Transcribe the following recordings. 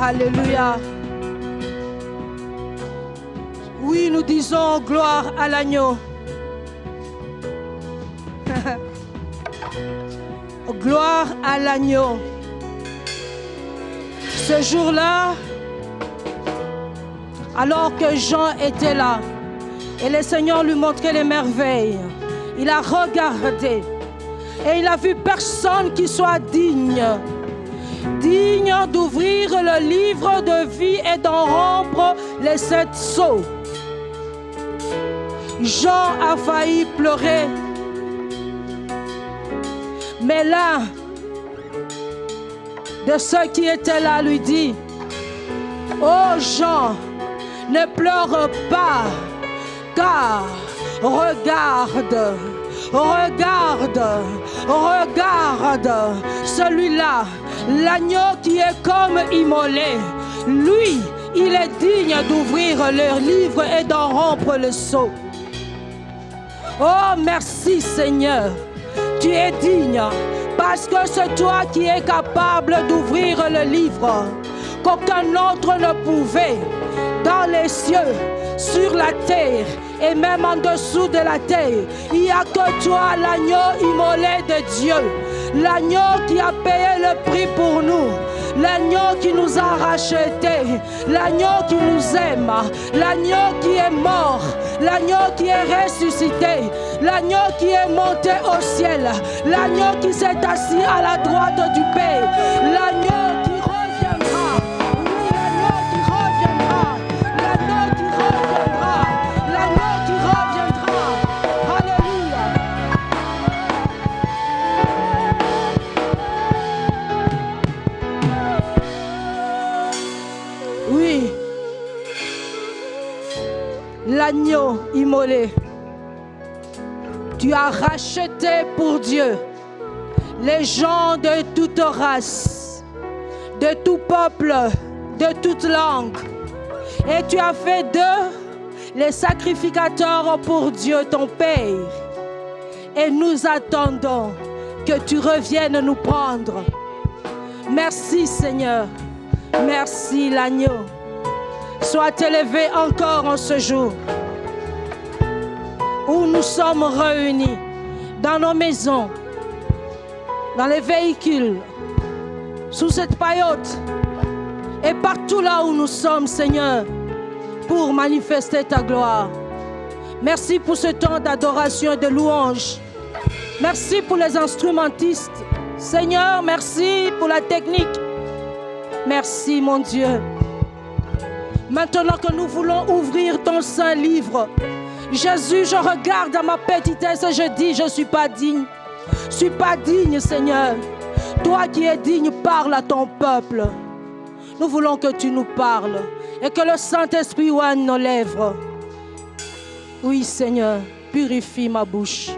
Alléluia. Oui, nous disons gloire à l'agneau. Gloire à l'agneau. Ce jour-là, alors que Jean était là, et le Seigneur lui montrait les merveilles, il a regardé et il a vu personne qui soit digne d'ouvrir le livre de vie et d'en rompre les 7 sceaux. Jean a failli pleurer. Mais l'un de ceux qui étaient là lui dit: oh Jean, ne pleure pas, car regarde, celui-là, l'agneau qui est comme immolé, lui, il est digne d'ouvrir le livre et d'en rompre le sceau. Oh, merci Seigneur, tu es digne, parce que c'est toi qui es capable d'ouvrir le livre, qu'aucun autre ne pouvait, dans les cieux, sur la terre et même en dessous de la terre. Il n'y a que toi, l'agneau immolé de Dieu, l'agneau qui a payé le prix pour nous, l'agneau qui nous a rachetés, l'agneau qui nous aime, l'agneau qui est mort, l'agneau qui est ressuscité, l'agneau qui est monté au ciel, l'agneau qui s'est assis à la droite du Père, l'agneau qui reviendra, oui, l'agneau qui reviendra, l'agneau qui reviendra, l'agneau qui reviendra. Alléluia. Oui, l'agneau immolé. Tu as racheté pour Dieu les gens de toute race, de tout peuple, de toute langue. Et tu as fait d'eux les sacrificateurs pour Dieu ton Père. Et nous attendons que tu reviennes nous prendre. Merci Seigneur. Merci l'agneau. Sois élevé encore en ce jour où nous sommes réunis dans nos maisons, dans les véhicules, sous cette paillote et partout là où nous sommes, Seigneur, pour manifester ta gloire. Merci pour ce temps d'adoration et de louange. Merci pour les instrumentistes. Seigneur, merci pour la technique. Merci, mon Dieu. Maintenant que nous voulons ouvrir ton saint livre, Jésus, je regarde à ma petitesse et je dis, je ne suis pas digne. Je ne suis pas digne, Seigneur. Toi qui es digne, parle à ton peuple. Nous voulons que tu nous parles et que le Saint-Esprit oigne nos lèvres. Oui, Seigneur, purifie ma bouche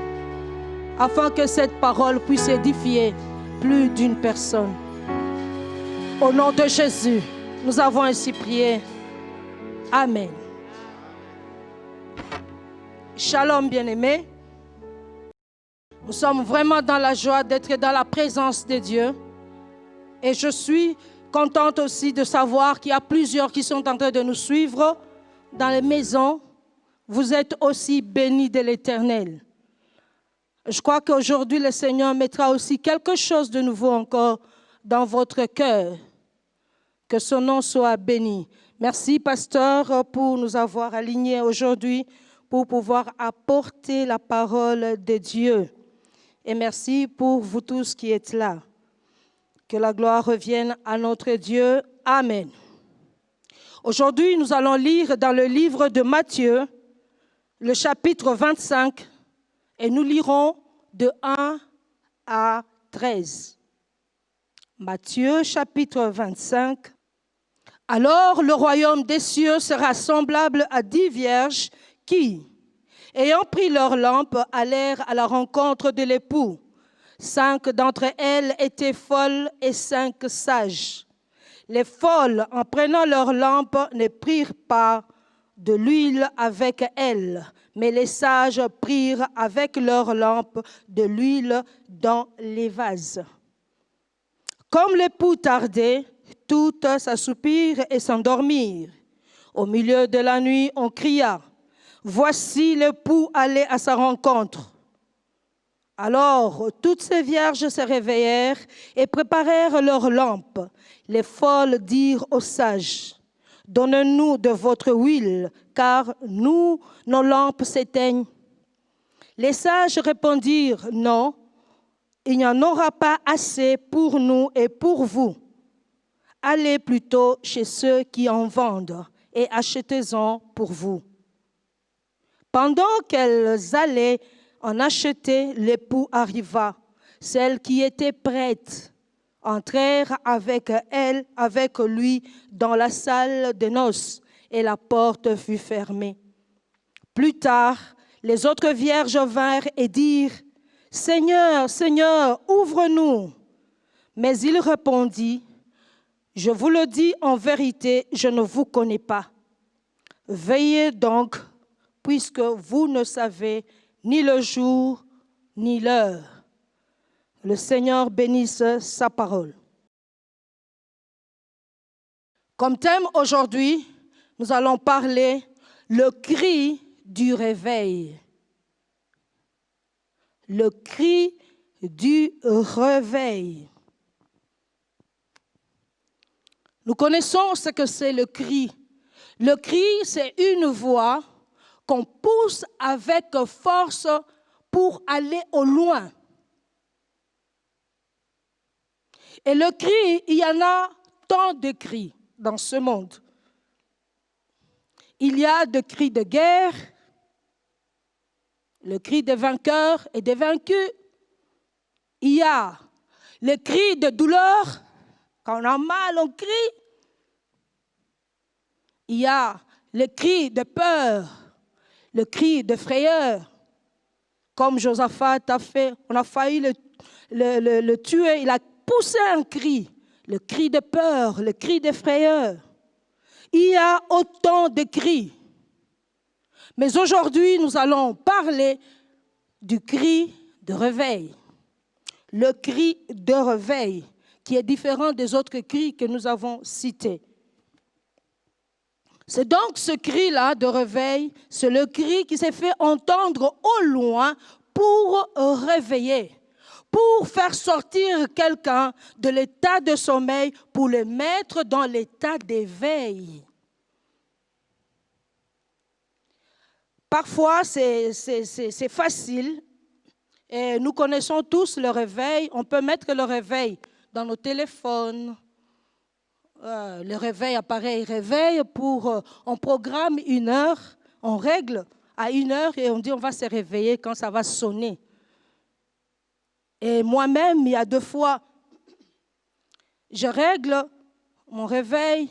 afin que cette parole puisse édifier plus d'une personne. Au nom de Jésus, nous avons ainsi prié. Amen. Shalom, bien-aimés. Nous sommes vraiment dans la joie d'être dans la présence de Dieu. Et je suis contente aussi de savoir qu'il y a plusieurs qui sont en train de nous suivre dans les maisons. Vous êtes aussi bénis de l'Éternel. Je crois qu'aujourd'hui, le Seigneur mettra aussi quelque chose de nouveau encore dans votre cœur. Que son nom soit béni. Merci, pasteur, pour nous avoir alignés aujourd'hui pour pouvoir apporter la parole de Dieu. Et merci pour vous tous qui êtes là. Que la gloire revienne à notre Dieu. Amen. Aujourd'hui, nous allons lire dans le livre de Matthieu, le chapitre 25, et nous lirons de 1 à 13. Matthieu, chapitre 25. Alors le royaume des cieux sera semblable à 10 vierges qui, ayant pris leurs lampes, allèrent à la rencontre de l'époux. 5 d'entre elles étaient folles et 5 sages. Les folles, en prenant leurs lampes, ne prirent pas de l'huile avec elles, mais les sages prirent avec leurs lampes de l'huile dans les vases. Comme l'époux tardait, toutes s'assoupirent et s'endormirent. Au milieu de la nuit, on cria, « Voici l'époux allé à sa rencontre. » Alors, toutes ces vierges se réveillèrent et préparèrent leurs lampes. Les folles dirent aux sages, « Donnez-nous de votre huile, car nos lampes s'éteignent. » Les sages répondirent, « Non, il n'y en aura pas assez pour nous et pour vous. Allez plutôt chez ceux qui en vendent et achetez-en pour vous. » Pendant qu'elles allaient en acheter, l'époux arriva. Celles qui étaient prêtes entrèrent avec elle, avec lui, dans la salle de noces, et la porte fut fermée. Plus tard, les autres vierges vinrent et dirent, « Seigneur, Seigneur, ouvre-nous. » Mais il répondit, « Je vous le dis en vérité, je ne vous connais pas. Veillez donc, puisque vous ne savez ni le jour, ni l'heure. » Le Seigneur bénisse sa parole. Comme thème aujourd'hui, nous allons parler le cri du réveil. Le cri du réveil. Nous connaissons ce que c'est le cri. Le cri, c'est une voix qu'on pousse avec force pour aller au loin. Et le cri, il y en a tant de cris dans ce monde. Il y a des cris de guerre, le cri des vainqueurs et des vaincus. Il y a le cri de douleur, quand on a mal, on crie. Il y a le cri de peur, le cri de frayeur, comme Josaphat a fait. On a failli le tuer, il a poussé un cri, le cri de peur, le cri de frayeur. Il y a autant de cris. Mais aujourd'hui, nous allons parler du cri de réveil. Le cri de réveil, qui est différent des autres cris que nous avons cités. C'est donc ce cri-là de réveil, c'est le cri qui s'est fait entendre au loin pour réveiller, pour faire sortir quelqu'un de l'état de sommeil, pour le mettre dans l'état d'éveil. Parfois, c'est facile. Et nous connaissons tous le réveil. On peut mettre le réveil dans nos téléphones. Le réveil, appareil réveil, on programme 1 heure, on règle à 1 heure et on dit on va se réveiller quand ça va sonner. Et moi-même, il y a 2 fois, je règle mon réveil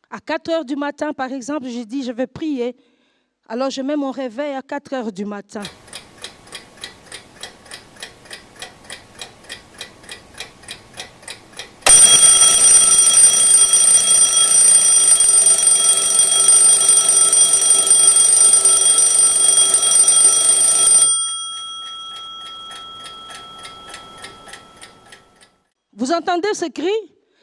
à 4 heures du matin, par exemple, je dis je vais prier. Alors je mets mon réveil à 4 heures du matin. Vous entendez ce cri?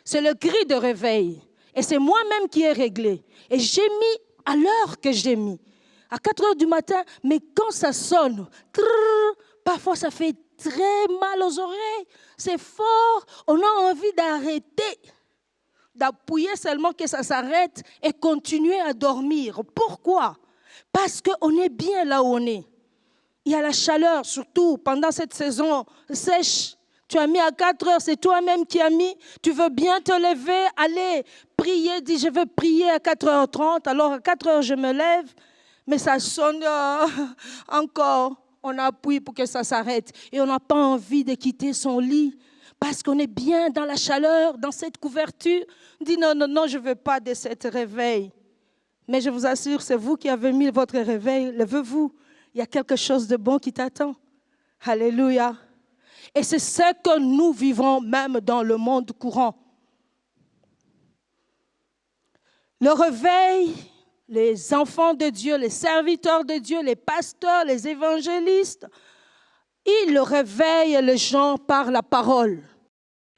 C'est le cri de réveil. Et c'est moi-même qui ai réglé. Et j'ai mis à l'heure que j'ai mis. À 4 heures du matin, mais quand ça sonne, parfois ça fait très mal aux oreilles. C'est fort. On a envie d'arrêter, d'appuyer seulement que ça s'arrête et continuer à dormir. Pourquoi? Parce qu'on est bien là où on est. Il y a la chaleur, surtout pendant cette saison sèche. Tu as mis à 4 heures, c'est toi-même qui as mis. Tu veux bien te lever, aller prier, dis je veux prier à 4h30. Alors à 4 heures, je me lève, mais ça sonne encore. On appuie pour que ça s'arrête. Et on n'a pas envie de quitter son lit parce qu'on est bien dans la chaleur, dans cette couverture. On dit non, non, non, je ne veux pas de cet réveil. Mais je vous assure, c'est vous qui avez mis votre réveil. Levez-vous. Il y a quelque chose de bon qui t'attend. Alléluia. Et c'est ce que nous vivons même dans le monde courant. Le réveil, les enfants de Dieu, les serviteurs de Dieu, les pasteurs, les évangélistes, ils réveillent les gens par la parole.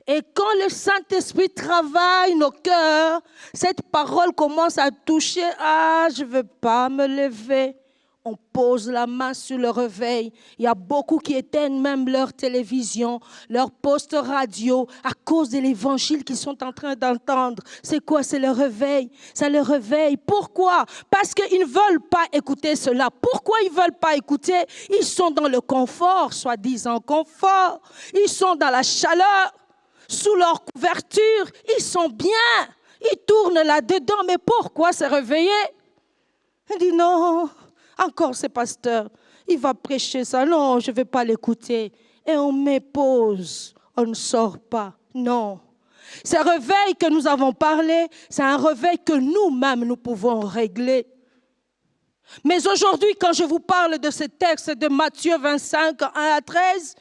Et quand le Saint-Esprit travaille nos cœurs, cette parole commence à toucher. Ah, je ne veux pas me lever. On pose la main sur le réveil. Il y a beaucoup qui éteignent même leur télévision, leur poste radio à cause de l'évangile qu'ils sont en train d'entendre. C'est quoi? C'est le réveil. Ça le réveille. Pourquoi? Parce qu'ils ne veulent pas écouter cela. Pourquoi ils ne veulent pas écouter? Ils sont dans le confort, soi-disant confort. Ils sont dans la chaleur, sous leur couverture. Ils sont bien. Ils tournent là-dedans. Mais pourquoi se réveiller? Il dit non. Encore ce pasteur, il va prêcher ça. Non, je ne vais pas l'écouter. Et on met pause. On ne sort pas. Non. Ce réveil que nous avons parlé, c'est un réveil que nous-mêmes, nous pouvons régler. Mais aujourd'hui, quand je vous parle de ce texte de Matthieu 25, 1 à 13,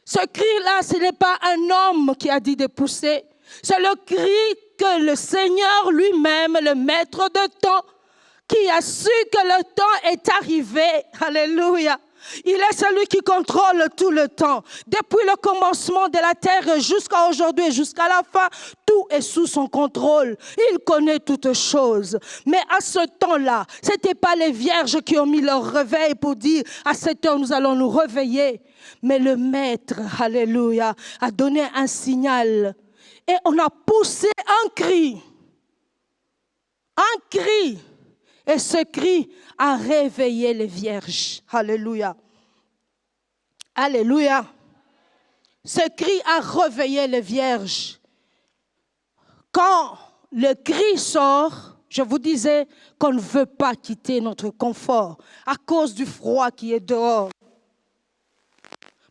ce cri-là, ce n'est pas un homme qui a dit de pousser. C'est le cri que le Seigneur lui-même, le maître de temps, qui a su que le temps est arrivé. Alléluia. Il est celui qui contrôle tout le temps. Depuis le commencement de la terre jusqu'à aujourd'hui et jusqu'à la fin, tout est sous son contrôle. Il connaît toutes choses. Mais à ce temps-là, ce n'était pas les vierges qui ont mis leur réveil pour dire à cette heure nous allons nous réveiller. Mais le maître, alléluia, a donné un signal. Et on a poussé un cri. Un cri. Et ce cri a réveillé les vierges. Alléluia. Alléluia. Ce cri a réveillé les vierges. Quand le cri sort, je vous disais qu'on ne veut pas quitter notre confort à cause du froid qui est dehors.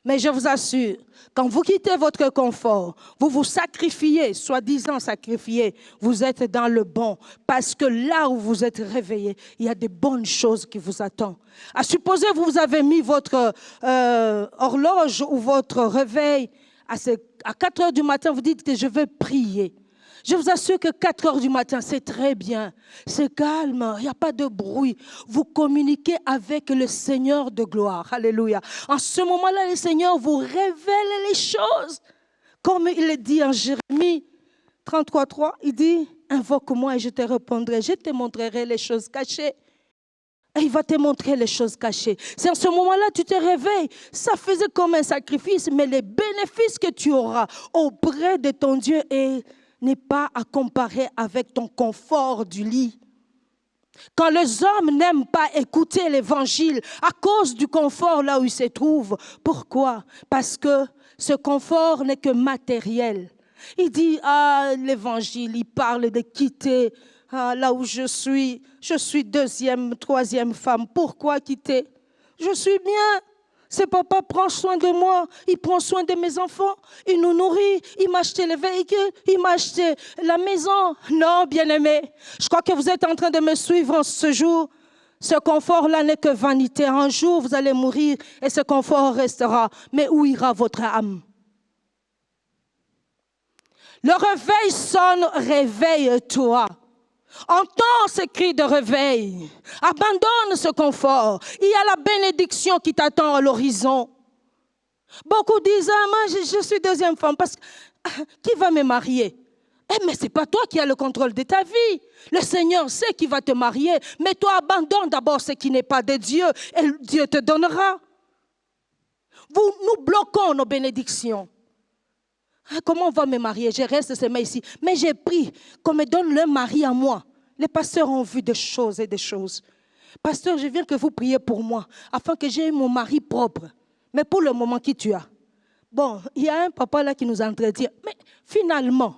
Mais je vous assure, quand vous quittez votre confort, vous vous sacrifiez, soi-disant sacrifié, vous êtes dans le bon. Parce que là où vous êtes réveillé, il y a des bonnes choses qui vous attendent. À supposer que vous avez mis votre horloge ou votre réveil à 4 heures du matin, vous dites que je vais prier. Je vous assure que 4 heures du matin, c'est très bien. C'est calme, il n'y a pas de bruit. Vous communiquez avec le Seigneur de gloire. Alléluia. En ce moment-là, le Seigneur vous révèle les choses. Comme il le dit en Jérémie 33:3, il dit, invoque-moi et je te répondrai. Je te montrerai les choses cachées. Et il va te montrer les choses cachées. C'est en ce moment-là que tu te réveilles. Ça faisait comme un sacrifice, mais les bénéfices que tu auras auprès de ton Dieu n'est pas à comparer avec ton confort du lit. Quand les hommes n'aiment pas écouter l'évangile à cause du confort là où ils se trouvent, pourquoi? Parce que ce confort n'est que matériel. Il dit, l'évangile, il parle de quitter là où je suis 2e, 3e femme. Pourquoi quitter? Je suis bien. Ce papa prend soin de moi, il prend soin de mes enfants, il nous nourrit, il m'a acheté le véhicule, il m'a acheté la maison. Non, bien-aimé, je crois que vous êtes en train de me suivre en ce jour. Ce confort-là n'est que vanité. Un jour, vous allez mourir et ce confort restera. Mais où ira votre âme? Le réveil sonne, réveille-toi. Entends ce cri de réveil. Abandonne ce confort. Il y a la bénédiction qui t'attend à l'horizon. Beaucoup disent, moi je suis 2e femme parce que qui va me marier? Mais ce n'est pas toi qui as le contrôle de ta vie. Le Seigneur sait qui va te marier. Mais toi, abandonne d'abord ce qui n'est pas de Dieu et Dieu te donnera. Nous bloquons nos bénédictions. Comment on va me marier? Je reste seulement ici. Mais j'ai pris qu'on me donne le mari à moi. Les pasteurs ont vu des choses et des choses. Pasteur, je viens que vous priez pour moi, afin que j'aie mon mari propre. Mais pour le moment, qui tu as? Bon, il y a un papa là qui nous entretient. Mais finalement,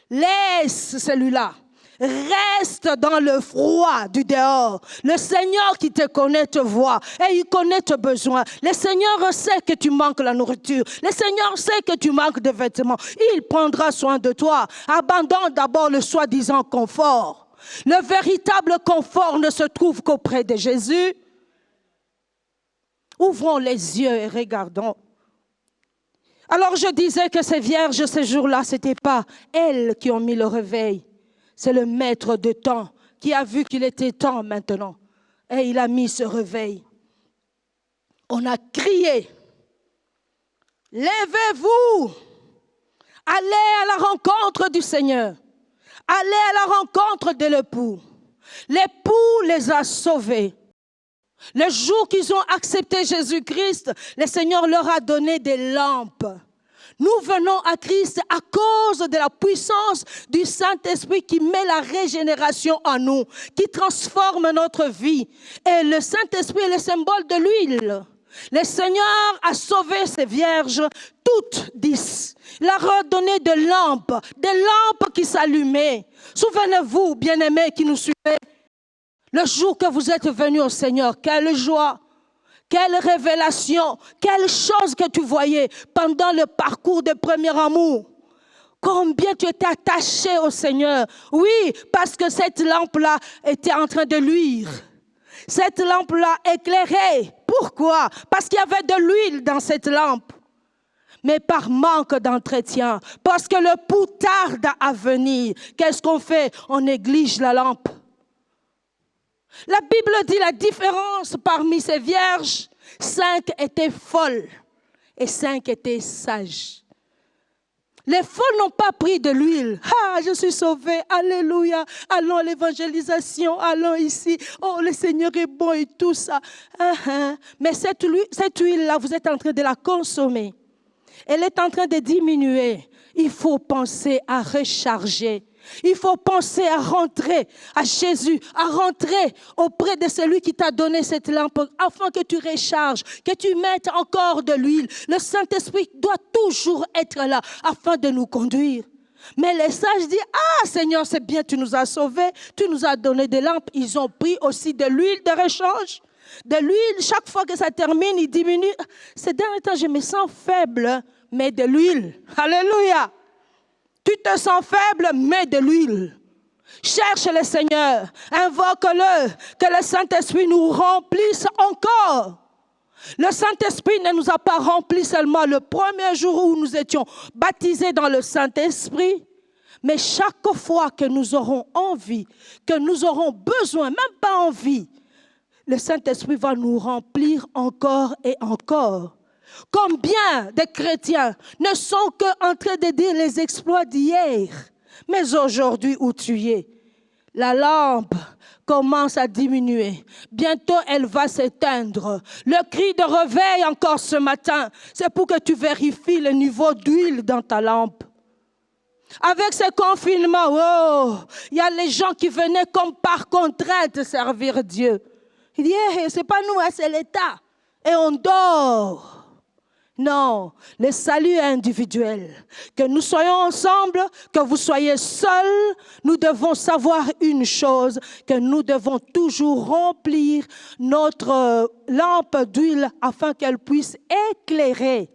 laisse celui-là. Reste dans le froid du dehors. Le Seigneur qui te connaît te voit et il connaît tes besoins. Le Seigneur sait que tu manques la nourriture. Le Seigneur sait que tu manques de vêtements. Il prendra soin de toi. Abandonne d'abord le soi-disant confort. Le véritable confort ne se trouve qu'auprès de Jésus. Ouvrons les yeux et regardons. Alors je disais que ces vierges, ce jour-là, ce n'était pas elles qui ont mis le réveil. C'est le maître de temps qui a vu qu'il était temps maintenant. Et il a mis ce réveil. On a crié, levez-vous, Allez à la rencontre du Seigneur. Allez à la rencontre de l'époux. L'époux les a sauvés. Le jour qu'ils ont accepté Jésus-Christ, le Seigneur leur a donné des lampes. Nous venons à Christ à cause de la puissance du Saint-Esprit qui met la régénération en nous, qui transforme notre vie. Et le Saint-Esprit est le symbole de l'huile. Le Seigneur a sauvé ces vierges, toutes 10. Il leur a donné des lampes qui s'allumaient. Souvenez-vous, bien-aimés qui nous suivez, le jour que vous êtes venus au Seigneur, quelle joie, quelle révélation, quelle chose que tu voyais pendant le parcours de premier amour. Combien tu étais attaché au Seigneur. Oui, parce que cette lampe-là était en train de luire. Cette lampe-là éclairait. Pourquoi? Parce qu'il y avait de l'huile dans cette lampe. Mais par manque d'entretien, parce que le pouls tarde à venir, qu'est-ce qu'on fait? On néglige la lampe. La Bible dit la différence parmi ces vierges, 5 étaient folles et 5 étaient sages. Les folles n'ont pas pris de l'huile. Ah, je suis sauvée, alléluia, allons à l'évangélisation, allons ici, oh le Seigneur est bon et tout ça. Mais cette huile-là, vous êtes en train de la consommer. Elle est en train de diminuer. Il faut penser à recharger. Il faut penser à rentrer à Jésus, à rentrer auprès de celui qui t'a donné cette lampe afin que tu recharges, que tu mettes encore de l'huile. Le Saint-Esprit doit toujours être là afin de nous conduire. Mais les sages disent, ah Seigneur, c'est bien, tu nous as sauvés, tu nous as donné des lampes. Ils ont pris aussi de l'huile de rechange. De l'huile, chaque fois que ça termine, il diminue. Ces derniers temps, je me sens faible, mais de l'huile. Alléluia. Tu te sens faible, mets de l'huile. Cherche le Seigneur, invoque-le, que le Saint-Esprit nous remplisse encore. Le Saint-Esprit ne nous a pas remplis seulement le premier jour où nous étions baptisés dans le Saint-Esprit, mais chaque fois que nous aurons envie, que nous aurons besoin, même pas envie, le Saint-Esprit va nous remplir encore et encore. Combien de chrétiens ne sont qu'en train de dire les exploits d'hier, mais aujourd'hui où tu es, la lampe commence à diminuer. Bientôt, elle va s'éteindre. Le cri de réveil encore ce matin, c'est pour que tu vérifies le niveau d'huile dans ta lampe. Avec ce confinement, oh, il y a les gens qui venaient comme par contrainte servir Dieu. Il dit, hey, c'est pas nous, c'est l'État. Et on dort. Non, le salut est individuel. Que nous soyons ensemble, que vous soyez seuls, nous devons savoir une chose, que nous devons toujours remplir notre lampe d'huile afin qu'elle puisse éclairer.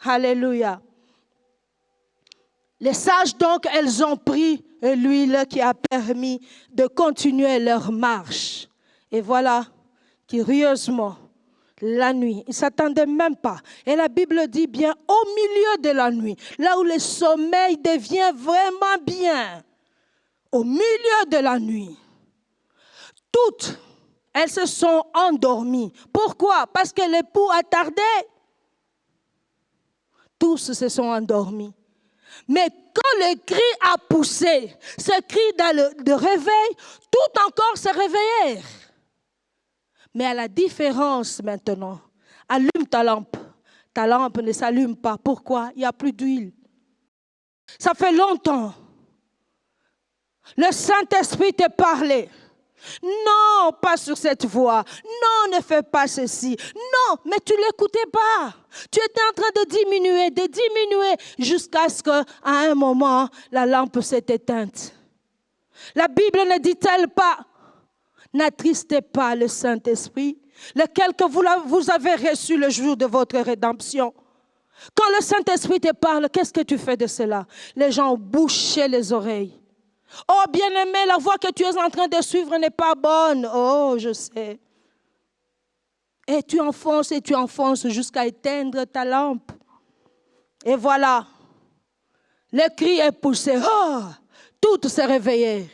Alléluia. Les sages donc, elles ont pris l'huile qui a permis de continuer leur marche. Et voilà, curieusement, la nuit, ils ne s'attendaient même pas. Et la Bible dit bien au milieu de la nuit, là où le sommeil devient vraiment bien, au milieu de la nuit, toutes, elles se sont endormies. Pourquoi? Parce que l'époux a tardé. Tous se sont endormis. Mais quand le cri a poussé, ce cri de réveil, tout encore se réveillèrent. Mais à la différence maintenant, allume ta lampe. Ta lampe ne s'allume pas. Pourquoi? Il n'y a plus d'huile. Ça fait longtemps. Le Saint-Esprit te parlait. Non, pas sur cette voie. Non, ne fais pas ceci. Non, mais tu ne l'écoutais pas. Tu étais en train de diminuer, jusqu'à ce qu'à un moment, la lampe s'est éteinte. La Bible ne dit-elle pas, n'attristez pas le Saint-Esprit, lequel que vous avez reçu le jour de votre rédemption. Quand le Saint-Esprit te parle, qu'est-ce que tu fais de cela? Les gens ont bouché les oreilles. Oh, bien-aimé, la voie que tu es en train de suivre n'est pas bonne. Oh, je sais. Et tu enfonces jusqu'à éteindre ta lampe. Et voilà, le cri est poussé. Oh, toutes se réveillèrent.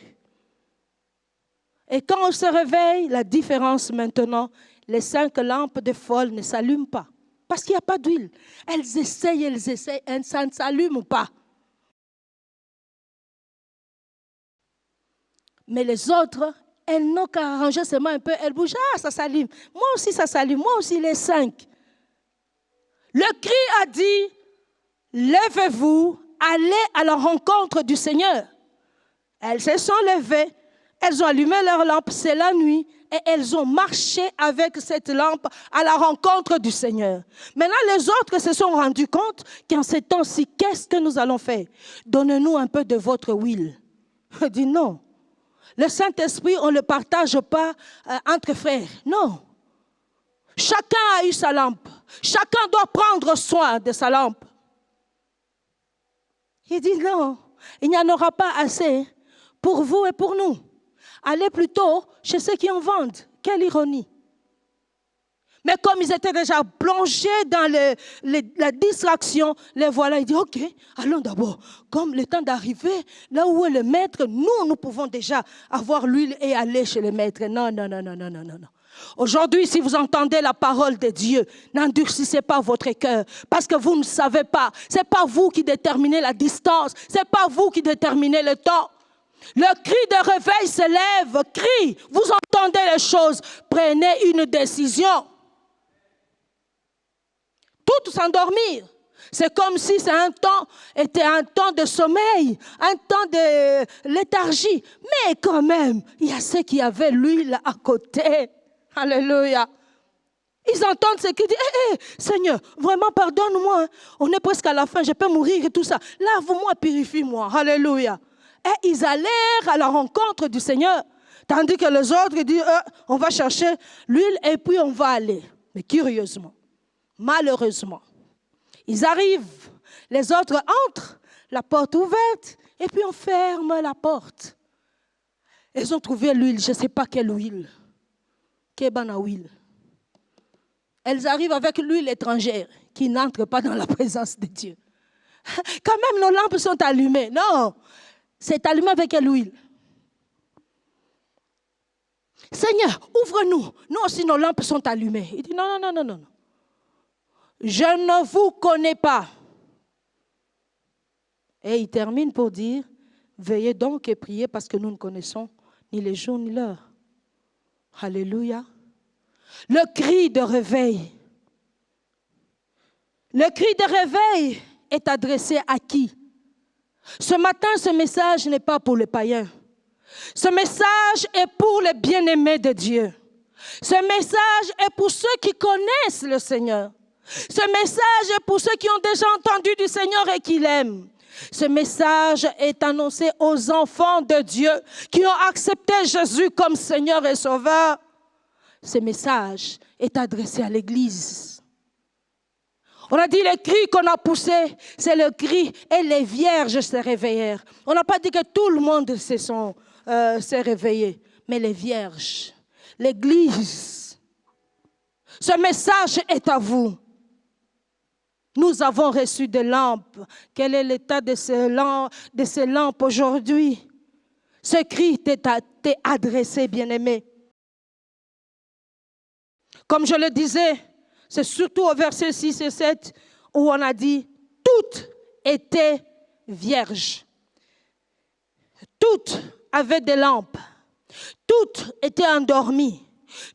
Et quand on se réveille, la différence maintenant, les 5 lampes de folles ne s'allument pas. Parce qu'il n'y a pas d'huile. Elles essayent, ça ne s'allume pas. Mais les autres, elles n'ont qu'à arranger seulement un peu. Elles bougent. Ah, ça s'allume. Moi aussi, ça s'allume. Moi aussi, les 5. Le cri a dit, levez-vous, allez à la rencontre du Seigneur. Elles se sont levées. Elles ont allumé leur lampe. C'est la nuit. Et elles ont marché avec cette lampe à la rencontre du Seigneur. Maintenant, les autres se sont rendus compte qu'en ces temps-ci, qu'est-ce que nous allons faire? Donnez-nous un peu de votre huile. Il dit non. Le Saint-Esprit, on ne le partage pas entre frères. Non. Chacun a eu sa lampe. Chacun doit prendre soin de sa lampe. Il dit non, il n'y en aura pas assez pour vous et pour nous. Allez plutôt chez ceux qui en vendent. Quelle ironie. Mais comme ils étaient déjà plongés dans la distraction, les voilà, il dit, ok, allons d'abord. Comme le temps d'arriver, là où est le maître, nous pouvons déjà avoir l'huile et aller chez le maître. Non, non, non, non, non, non, non. Aujourd'hui, si vous entendez la parole de Dieu, n'endurcissez pas votre cœur, parce que vous ne savez pas. Ce n'est pas vous qui déterminez la distance, ce n'est pas vous qui déterminez le temps. Le cri de réveil se lève, crie, vous entendez les choses, prenez une décision. Toutes s'endormir. C'est comme si était un temps de sommeil, un temps de léthargie. Mais quand même, il y a ceux qui avaient l'huile à côté. Alléluia. Ils entendent ce qu'ils disent. Seigneur, vraiment pardonne-moi. On est presque à la fin, je peux mourir et tout ça. Lave-moi, purifie-moi. Alléluia. Et ils allèrent à la rencontre du Seigneur. Tandis que les autres disent, on va chercher l'huile et puis on va aller. Mais curieusement, malheureusement, ils arrivent. Les autres entrent, la porte ouverte, et puis on ferme la porte. Ils ont trouvé l'huile, je ne sais pas quelle huile. Quelle huile. Elles arrivent avec l'huile étrangère qui n'entre pas dans la présence de Dieu. Quand même, nos lampes sont allumées. Non, c'est allumé avec quelle huile? Seigneur, ouvre-nous. Nous aussi, nos lampes sont allumées. Il dit non, non, non, non, non. Je ne vous connais pas. Et il termine pour dire, veillez donc et priez parce que nous ne connaissons ni les jours ni l'heure. Alléluia. Le cri de réveil. Le cri de réveil est adressé à qui? Ce matin, ce message n'est pas pour les païens. Ce message est pour les bien-aimés de Dieu. Ce message est pour ceux qui connaissent le Seigneur. Ce message est pour ceux qui ont déjà entendu du Seigneur et qui l'aiment. Ce message est annoncé aux enfants de Dieu qui ont accepté Jésus comme Seigneur et Sauveur. Ce message est adressé à l'Église. On a dit les cris qu'on a poussés, c'est le cri et les vierges se réveillèrent. On n'a pas dit que tout le monde s'est réveillé, mais les vierges, l'Église. Ce message est à vous. Nous avons reçu des lampes. Quel est l'état de ces lampes aujourd'hui? Ce cri t'est adressé, bien-aimé. Comme je le disais, c'est surtout au verset 6 et 7 où on a dit « Toutes étaient vierges. Toutes avaient des lampes. Toutes étaient endormies.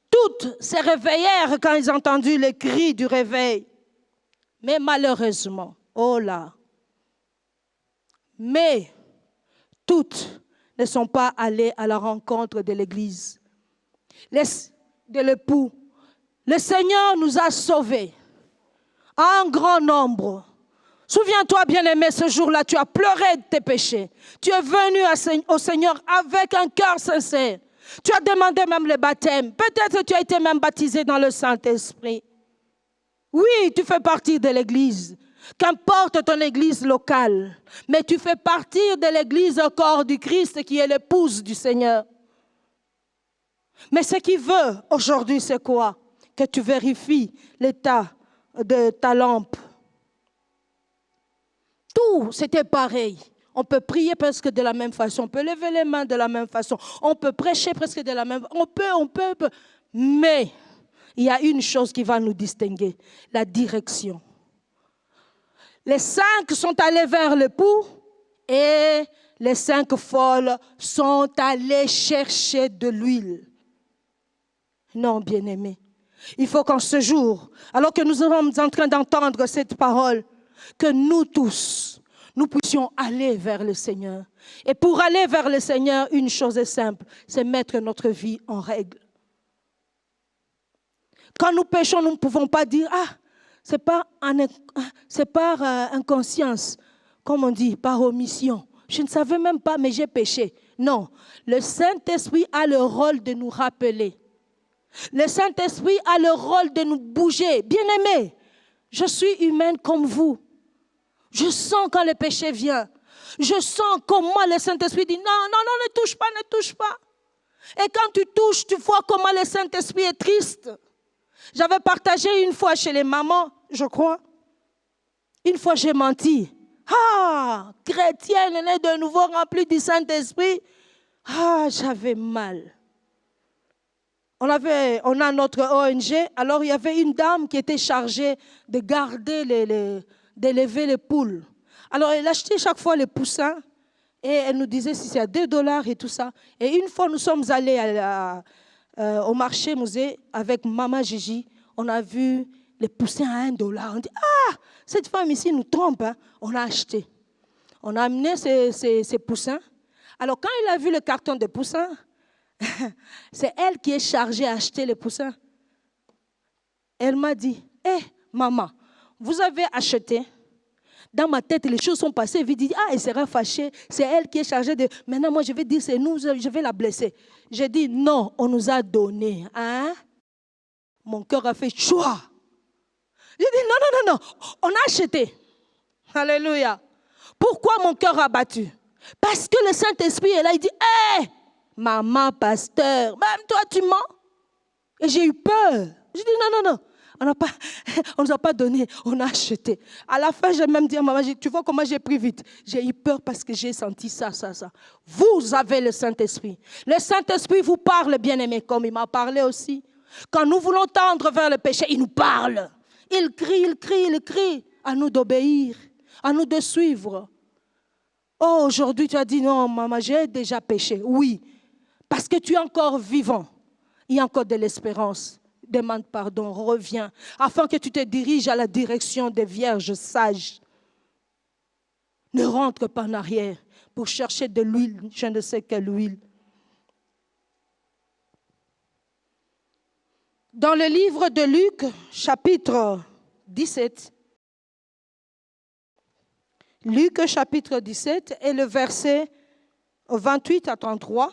Toutes se réveillèrent quand ils ont entendu le cri du réveil. Mais malheureusement, oh là, mais toutes ne sont pas allées à la rencontre de l'Église, de l'époux. Le Seigneur nous a sauvés, en grand nombre. Souviens-toi, bien-aimé, ce jour-là, tu as pleuré de tes péchés. Tu es venu au Seigneur avec un cœur sincère. Tu as demandé même le baptême. Peut-être que tu as été même baptisé dans le Saint-Esprit. Oui, tu fais partie de l'Église. Qu'importe ton Église locale, mais tu fais partie de l'Église au corps du Christ qui est l'épouse du Seigneur. Mais ce qu'il veut aujourd'hui, c'est quoi? Que tu vérifies l'état de ta lampe. Tout, c'était pareil. On peut prier presque de la même façon, on peut lever les mains de la même façon, on peut prêcher presque de la même façon, on peut. Mais il y a une chose qui va nous distinguer, la direction. Les 5 sont allés vers l'époux et les 5 folles sont allées chercher de l'huile. Non, bien-aimés. Il faut qu'en ce jour, alors que nous sommes en train d'entendre cette parole, que nous tous, nous puissions aller vers le Seigneur. Et pour aller vers le Seigneur, une chose est simple, c'est mettre notre vie en règle. Quand nous péchons, nous ne pouvons pas dire, c'est par inconscience, comme on dit, par omission. Je ne savais même pas, mais j'ai péché. Non, le Saint-Esprit a le rôle de nous rappeler. Le Saint-Esprit a le rôle de nous bouger. Bien-aimés, je suis humaine comme vous. Je sens quand le péché vient. Je sens comment le Saint-Esprit dit, non, ne touche pas, ne touche pas. Et quand tu touches, tu vois comment le Saint-Esprit est triste. J'avais partagé une fois chez les mamans, je crois. Une fois, j'ai menti. Chrétienne, née de nouveau, remplie du Saint-Esprit. J'avais mal. On a notre ONG, alors il y avait une dame qui était chargée de garder, d'élever les poules. Alors elle achetait chaque fois les poussins et elle nous disait si c'est à $2 et tout ça. Et une fois, nous sommes allés au marché musée avec Maman Gigi, on a vu les poussins à $1. On dit, cette femme ici nous trompe, hein. On a acheté. On a amené ces poussins. Alors quand il a vu le carton de poussins, c'est elle qui est chargée à acheter les poussins. Elle m'a dit, maman, vous avez acheté. Dans ma tête, les choses sont passées. Elle dit, elle sera fâchée. C'est elle qui est chargée de... Maintenant, moi, je vais dire, c'est nous, je vais la blesser. J'ai dit, non, on nous a donné. Hein? Mon cœur a fait choix. J'ai dit, non, on a acheté. Alléluia. Pourquoi mon cœur a battu? Parce que le Saint-Esprit est là, il dit, maman, pasteur, même toi, tu mens. Et j'ai eu peur. J'ai dit, non. On ne nous a pas donné, on a acheté. À la fin, j'ai même dit à maman, tu vois comment j'ai pris vite. J'ai eu peur parce que j'ai senti ça. Vous avez le Saint-Esprit. Le Saint-Esprit vous parle, bien-aimé, comme il m'a parlé aussi. Quand nous voulons tendre vers le péché, il nous parle. Il crie. À nous d'obéir, à nous de suivre. Aujourd'hui, tu as dit, non, maman, j'ai déjà péché. Oui, parce que tu es encore vivant. Il y a encore de l'espérance. Demande pardon, reviens, afin que tu te diriges à la direction des vierges sages. Ne rentre pas en arrière pour chercher de l'huile, je ne sais quelle huile. Dans le livre de Luc, chapitre 17, Luc, chapitre 17, et le verset 28 à 33.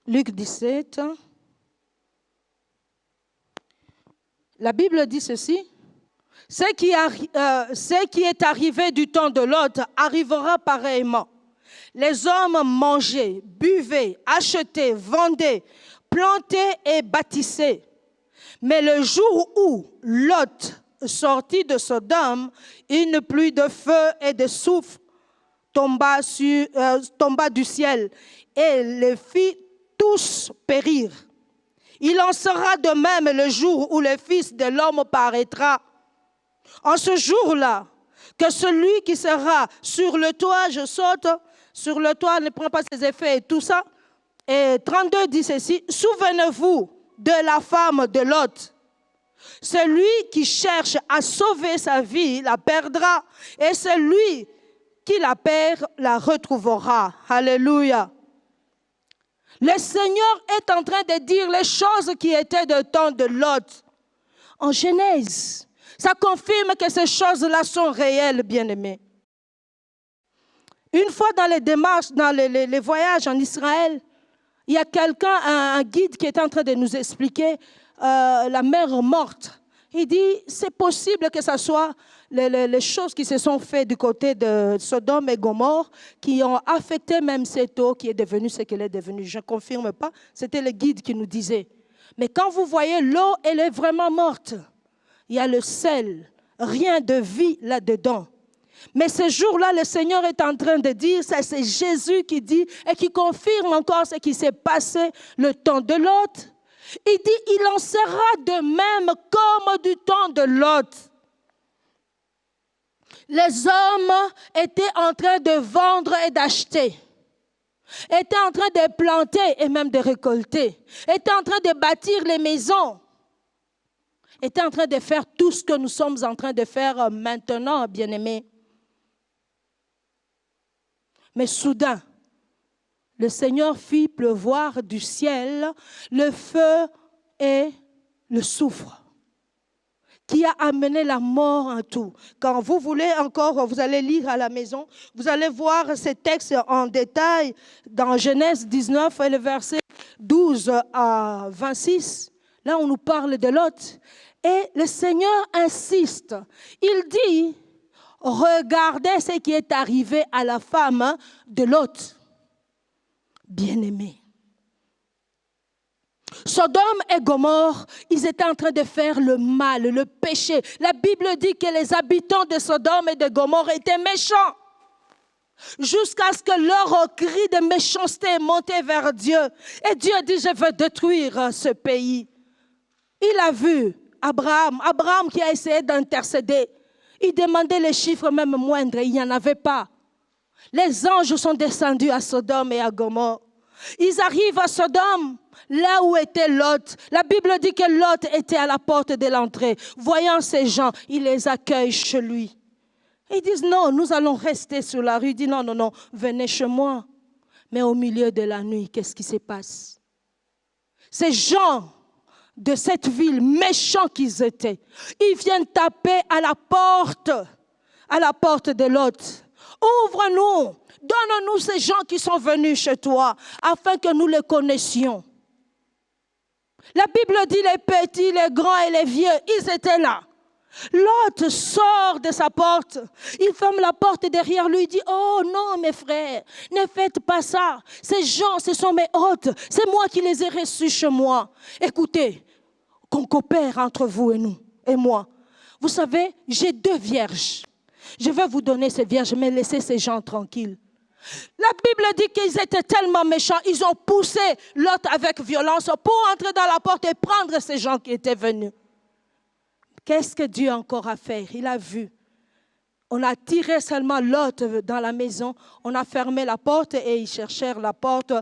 Luc 17. La Bible dit ceci. Ce qui est arrivé du temps de Lot arrivera pareillement. Les hommes mangeaient, buvaient, achetaient, vendaient, plantaient et bâtissaient. Mais le jour où Lot sortit de Sodome, une pluie de feu et de soufre tomba du ciel et les fit tous périr. Il en sera de même le jour où le Fils de l'homme paraîtra. En ce jour-là, que celui qui sera sur le toit, je saute, sur le toit, ne prend pas ses effets et tout ça. Et 32 dit ceci, souvenez-vous de la femme de Lot. Celui qui cherche à sauver sa vie la perdra, et celui qui la perd la retrouvera. Alléluia. Le Seigneur est en train de dire les choses qui étaient de temps de Lot. En Genèse, ça confirme que ces choses-là sont réelles, bien-aimés. Une fois dans les démarches, dans les voyages en Israël, il y a quelqu'un, un guide qui est en train de nous expliquer la mer morte. Il dit, c'est possible que ce soit les choses qui se sont faites du côté de Sodome et Gomorrhe qui ont affecté même cette eau qui est devenue ce qu'elle est devenue. Je ne confirme pas, c'était le guide qui nous disait. Mais quand vous voyez l'eau, elle est vraiment morte. Il y a le sel, rien de vie là-dedans. Mais ce jour-là, le Seigneur est en train de dire, ça c'est Jésus qui dit et qui confirme encore ce qui s'est passé le temps de Lot. Il dit, il en sera de même comme du temps de Lot. Les hommes étaient en train de vendre et d'acheter, étaient en train de planter et même de récolter, étaient en train de bâtir les maisons, étaient en train de faire tout ce que nous sommes en train de faire maintenant, bien-aimés. Mais soudain, le Seigneur fit pleuvoir du ciel le feu et le soufre, qui a amené la mort en tout. Quand vous voulez encore, vous allez lire à la maison, vous allez voir ces textes en détail dans Genèse 19 et le verset 12 à 26. Là, on nous parle de Lot. Et le Seigneur insiste. Il dit, regardez ce qui est arrivé à la femme de Lot. Bien-aimé. Sodome et Gomorrhe, ils étaient en train de faire le mal, le péché. La Bible dit que les habitants de Sodome et de Gomorrhe étaient méchants. Jusqu'à ce que leur cri de méchanceté est monté vers Dieu. Et Dieu dit, je veux détruire ce pays. Il a vu Abraham qui a essayé d'intercéder. Il demandait les chiffres même moindres, il n'y en avait pas. Les anges sont descendus à Sodome et à Gomorrhe. Ils arrivent à Sodome, là où était Lot. La Bible dit que Lot était à la porte de l'entrée. Voyant ces gens, il les accueille chez lui. Ils disent, non, nous allons rester sur la rue. Il dit, non, venez chez moi. Mais au milieu de la nuit, qu'est-ce qui se passe? Ces gens de cette ville, méchants qu'ils étaient, ils viennent taper à la porte de Lot. Ouvre-nous, donne-nous ces gens qui sont venus chez toi, afin que nous les connaissions. La Bible dit les petits, les grands et les vieux, ils étaient là. Lot sort de sa porte, il ferme la porte derrière lui, il dit, oh non mes frères, ne faites pas ça. Ces gens, ce sont mes hôtes, c'est moi qui les ai reçus chez moi. Écoutez, qu'on coopère entre vous et nous et moi. Vous savez, j'ai 2 vierges. Je vais vous donner ces vierges, mais laissez ces gens tranquilles. La Bible dit qu'ils étaient tellement méchants, ils ont poussé Lot avec violence pour entrer dans la porte et prendre ces gens qui étaient venus. Qu'est-ce que Dieu a encore à faire? Il a vu. On a tiré seulement Lot dans la maison, on a fermé la porte et ils cherchèrent la porte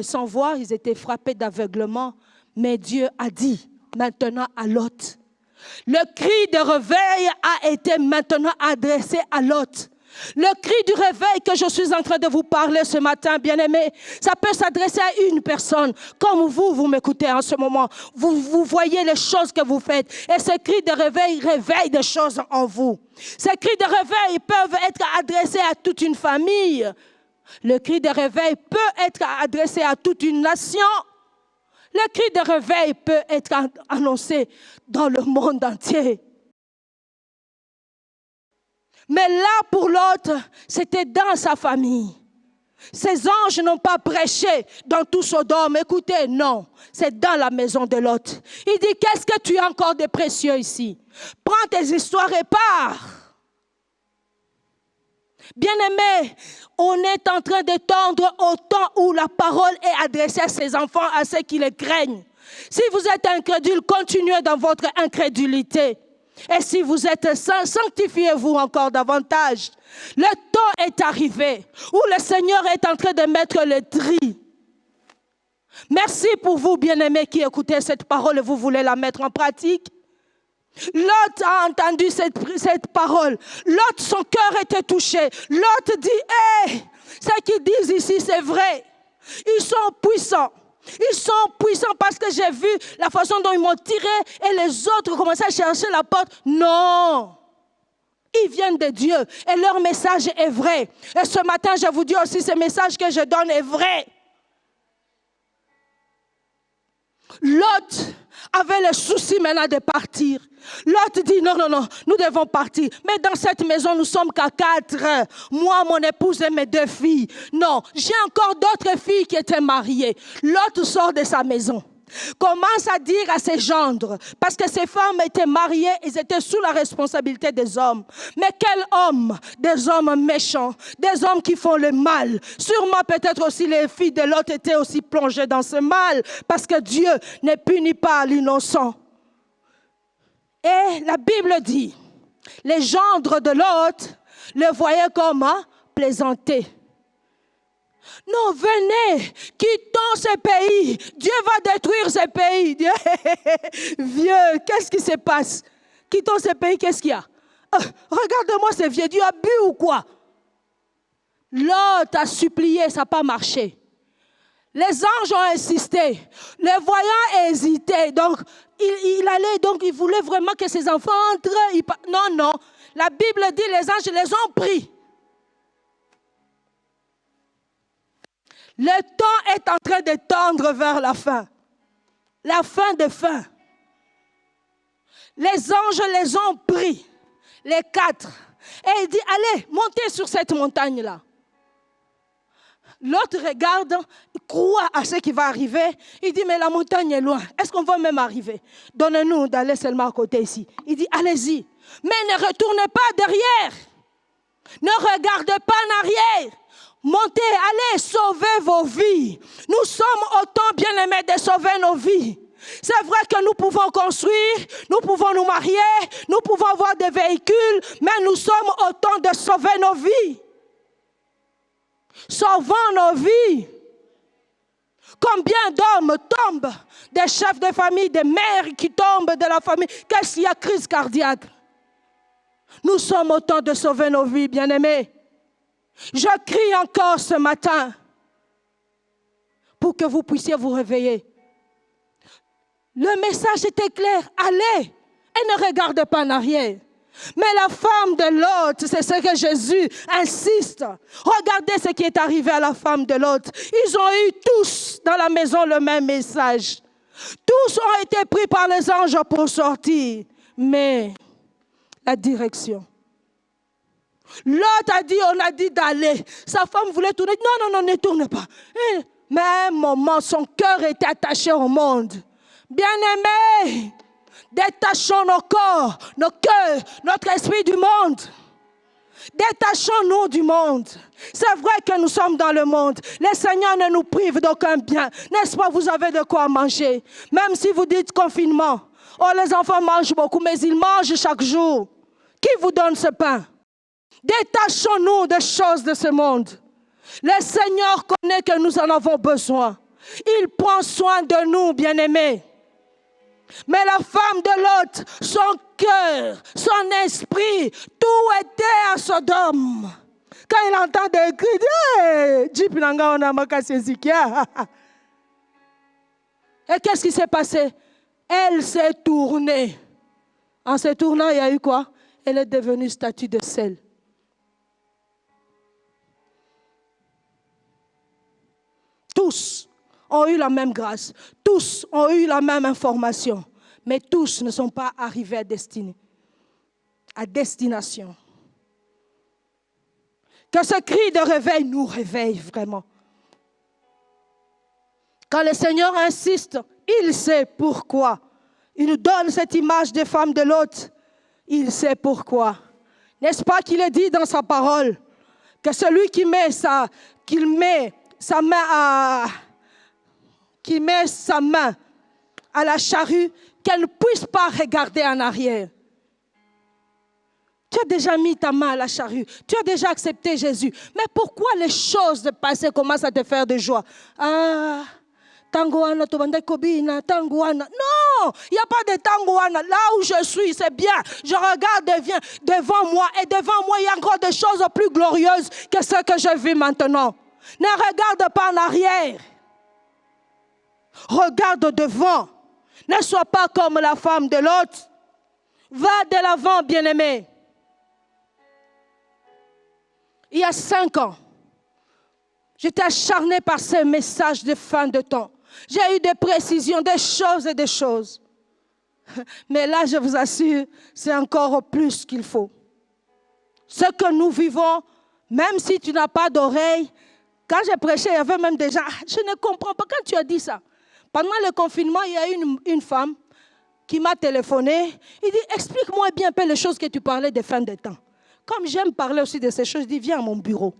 sans voir, ils étaient frappés d'aveuglement. Mais Dieu a dit maintenant à Lot. Le cri de réveil a été maintenant adressé à Lot. Le cri du réveil que je suis en train de vous parler ce matin, bien-aimés, ça peut s'adresser à une personne. Comme vous m'écoutez en ce moment. Vous voyez les choses que vous faites. Et ce cri de réveil réveille des choses en vous. Ces cris de réveil peuvent être adressés à toute une famille. Le cri de réveil peut être adressé à toute une nation. Le cri de réveil peut être annoncé dans le monde entier. Mais là, pour l'autre, c'était dans sa famille. Ces anges n'ont pas prêché dans tout Sodome. Écoutez, non, c'est dans la maison de l'autre. Il dit, qu'est-ce que tu as encore de précieux ici? Prends tes histoires et pars. Bien-aimés, on est en train de tendre au temps où la parole est adressée à ses enfants, à ceux qui les craignent. Si vous êtes incrédule, continuez dans votre incrédulité. Et si vous êtes saints, sanctifiez-vous encore davantage. Le temps est arrivé où le Seigneur est en train de mettre le tri. Merci pour vous, bien-aimés, qui écoutez cette parole et vous voulez la mettre en pratique. Lot a entendu cette parole. Lot, son cœur était touché. Lot dit, hey, ce qu'ils disent ici, c'est vrai. Ils sont puissants. Ils sont puissants parce que j'ai vu la façon dont ils m'ont tiré et les autres commençaient à chercher la porte. Non. Ils viennent de Dieu et leur message est vrai. Et ce matin, je vous dis aussi, ce message que je donne est vrai. Lot avait le souci maintenant de partir. Lot dit non, nous devons partir. Mais dans cette maison, nous sommes qu'à 4. Moi, mon épouse et mes 2 filles. Non, j'ai encore d'autres filles qui étaient mariées. Lot sort de sa maison. Commence à dire à ses gendres, parce que ces femmes étaient mariées, ils étaient sous la responsabilité des hommes. Mais quel homme? Des hommes méchants, des hommes qui font le mal. Sûrement peut-être aussi les filles de Lot étaient aussi plongées dans ce mal, parce que Dieu ne punit pas l'innocent. Et la Bible dit Les gendres de Lot le voyaient comme plaisanter. Non, venez, quittons ce pays. Dieu va détruire ce pays. Vieux, qu'est-ce qui se passe? Quittons ce pays, qu'est-ce qu'il y a? Regarde-moi ce vieux, Dieu a bu ou quoi? Lot a supplié, ça n'a pas marché. Les anges ont insisté. Les voyants hésitaient. Donc, il voulait vraiment que ses enfants entrent. Non. La Bible dit les anges les ont pris. Le temps est en train de tendre vers la fin. La fin des fins. Les anges les ont pris. Les 4. Et il dit, allez, montez sur cette montagne-là. L'autre regarde, il croit à ce qui va arriver. Il dit, mais la montagne est loin. Est-ce qu'on va même arriver? Donnez-nous d'aller seulement à côté ici. Il dit, allez-y. Mais ne retournez pas derrière. Ne regardez pas en arrière. Montez, allez sauver vos vies. Nous sommes autant bien-aimés de sauver nos vies. C'est vrai que nous pouvons construire, nous pouvons nous marier, nous pouvons avoir des véhicules, mais nous sommes autant de sauver nos vies. Sauvons nos vies. Combien d'hommes tombent, des chefs de famille, des mères qui tombent de la famille. Qu'est-ce qu'il y a, crise cardiaque? Nous sommes autant de sauver nos vies, bien-aimés. Je crie encore ce matin pour que vous puissiez vous réveiller. Le message était clair, allez et ne regardez pas en arrière. Mais la femme de Lot, c'est ce que Jésus insiste. Regardez ce qui est arrivé à la femme de Lot. Ils ont eu tous dans la maison le même message. Tous ont été pris par les anges pour sortir. Mais la direction. Lot a dit, on a dit d'aller. Sa femme voulait tourner. Non, ne tourne pas. Mais à un moment, son cœur était attaché au monde. Bien-aimés, détachons nos corps, nos cœurs, notre esprit du monde. Détachons-nous du monde. C'est vrai que nous sommes dans le monde. Le Seigneur ne nous prive d'aucun bien. N'est-ce pas, vous avez de quoi manger. Même si vous dites confinement. Oh, les enfants mangent beaucoup, mais ils mangent chaque jour. Qui vous donne ce pain? Détachons-nous des choses de ce monde. Le Seigneur connaît que nous en avons besoin. Il prend soin de nous, bien-aimés. Mais la femme de Lot, son cœur, son esprit, tout était à Sodome. Quand il entend des cris, et qu'est-ce qui s'est passé? Elle s'est tournée. En se tournant, il y a eu quoi? Elle est devenue statue de sel. Tous ont eu la même grâce. Tous ont eu la même information. Mais tous ne sont pas arrivés à destination. Que ce cri de réveil nous réveille vraiment. Quand le Seigneur insiste, il sait pourquoi. Il nous donne cette image des femmes de Lot. Il sait pourquoi. N'est-ce pas qu'il est dit dans sa parole que celui qui met sa main à la charrue, qu'elle ne puisse pas regarder en arrière. Tu as déjà mis ta main à la charrue. Tu as déjà accepté Jésus. Mais pourquoi les choses de passé commencent à te faire de joie? Tangoana, Tobandekobina, Tangoana. Non, il n'y a pas de Tangoana. Là où je suis, c'est bien. Je regarde devant moi. Et devant moi, il y a encore des choses plus glorieuses que ce que je vis maintenant. Ne regarde pas en arrière. Regarde devant. Ne sois pas comme la femme de Lot. Va de l'avant, bien-aimé. Il y a 5 ans, j'étais acharnée par ces messages de fin de temps. J'ai eu des précisions, des choses et des choses. Mais là, je vous assure, c'est encore plus qu'il faut. Ce que nous vivons, même si tu n'as pas d'oreille, quand j'ai prêché, il y avait même des gens, je ne comprends pas quand tu as dit ça. Pendant le confinement, il y a une femme qui m'a téléphoné. Il dit, explique-moi bien un peu les choses que tu parlais de fin de temps. Comme j'aime parler aussi de ces choses, je dis, viens à mon bureau.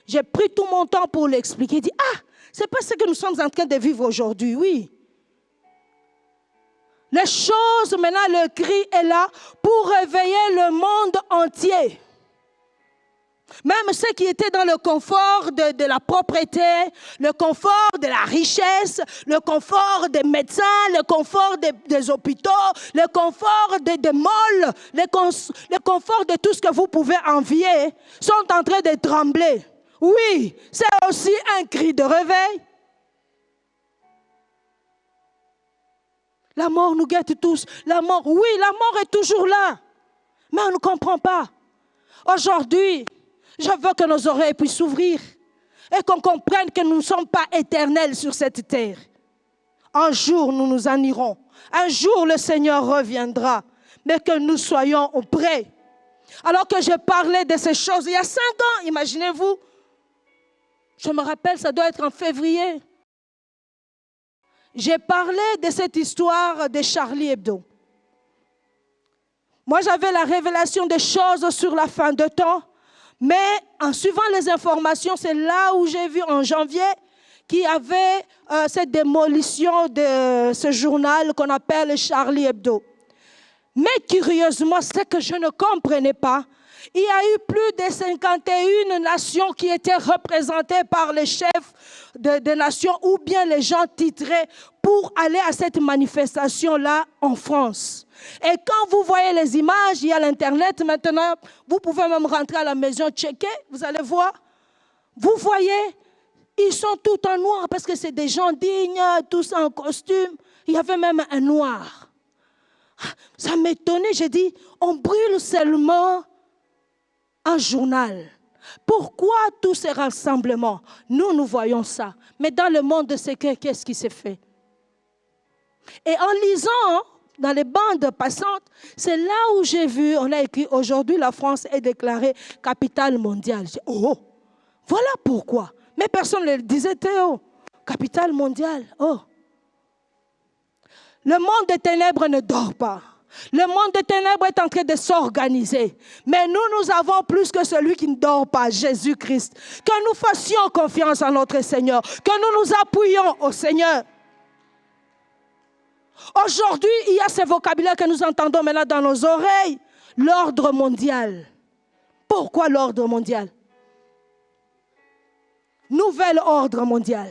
J'ai pris tout mon temps pour l'expliquer. Il dit, c'est pas ce que nous sommes en train de vivre aujourd'hui, oui. Les choses, maintenant, le cri est là pour réveiller le monde entier. Même ceux qui étaient dans le confort de la propreté, le confort de la richesse, le confort des médecins, le confort des hôpitaux, le confort des malls, le confort de tout ce que vous pouvez envier, sont en train de trembler. Oui, c'est aussi un cri de réveil. La mort nous guette tous. La mort, oui, la mort est toujours là. Mais on ne comprend pas. Aujourd'hui, je veux que nos oreilles puissent s'ouvrir et qu'on comprenne que nous ne sommes pas éternels sur cette terre. Un jour, nous nous en irons. Un jour, le Seigneur reviendra. Mais que nous soyons prêts. Alors que je parlais de ces choses il y a 5 ans, imaginez-vous. Je me rappelle, ça doit être en février. J'ai parlé de cette histoire de Charlie Hebdo. Moi, j'avais la révélation des choses sur la fin de temps. Mais en suivant les informations, c'est là où j'ai vu en janvier qu'il y avait cette démolition de ce journal qu'on appelle Charlie Hebdo. Mais curieusement, ce que je ne comprenais pas, il y a eu plus de 51 nations qui étaient représentées par les chefs des nations ou bien les gens titrés pour aller à cette manifestation-là en France. Et quand vous voyez les images, il y a l'Internet maintenant, vous pouvez même rentrer à la maison, checker, vous allez voir. Vous voyez, ils sont tous en noir parce que c'est des gens dignes, tous en costume. Il y avait même un noir. Ça m'étonnait, j'ai dit, on brûle seulement un journal. Pourquoi tous ces rassemblements? Nous voyons ça. Mais dans le monde de secret, qu'est-ce qui s'est fait? Et en lisant dans les bandes passantes, c'est là où j'ai vu, on a écrit, aujourd'hui la France est déclarée capitale mondiale. J'ai dit, oh, voilà pourquoi. Mais personne ne le disait, Théo, capitale mondiale, oh. Le monde des ténèbres ne dort pas. Le monde des ténèbres est en train de s'organiser. Mais nous avons plus que celui qui ne dort pas, Jésus-Christ. Que nous fassions confiance en notre Seigneur. Que nous nous appuyions au Seigneur. Aujourd'hui, il y a ce vocabulaire que nous entendons maintenant dans nos oreilles. L'ordre mondial. Pourquoi l'ordre mondial? Nouvel ordre mondial.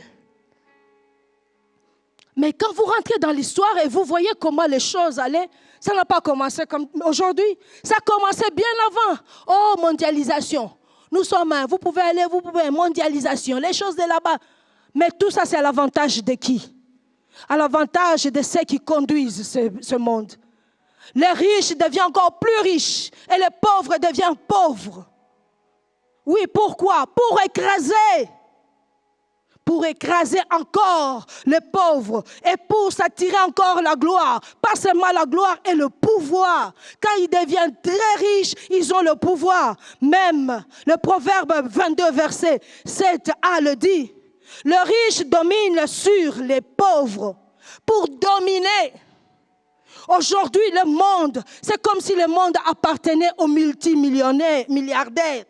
Mais quand vous rentrez dans l'histoire et vous voyez comment les choses allaient, ça n'a pas commencé comme aujourd'hui. Ça a commencé bien avant. Oh, mondialisation. Nous sommes vous pouvez aller, mondialisation, les choses de là-bas. Mais tout ça, c'est à l'avantage de qui? À l'avantage de ceux qui conduisent ce monde. Les riches deviennent encore plus riches et les pauvres deviennent pauvres. Oui, pourquoi? Pour écraser encore les pauvres et pour s'attirer encore la gloire. Pas seulement la gloire et le pouvoir. Quand ils deviennent très riches, ils ont le pouvoir. Même le Proverbe 22, verset 7a le dit. Le riche domine sur les pauvres pour dominer. Aujourd'hui, le monde, c'est comme si le monde appartenait aux multimillionnaires, milliardaires.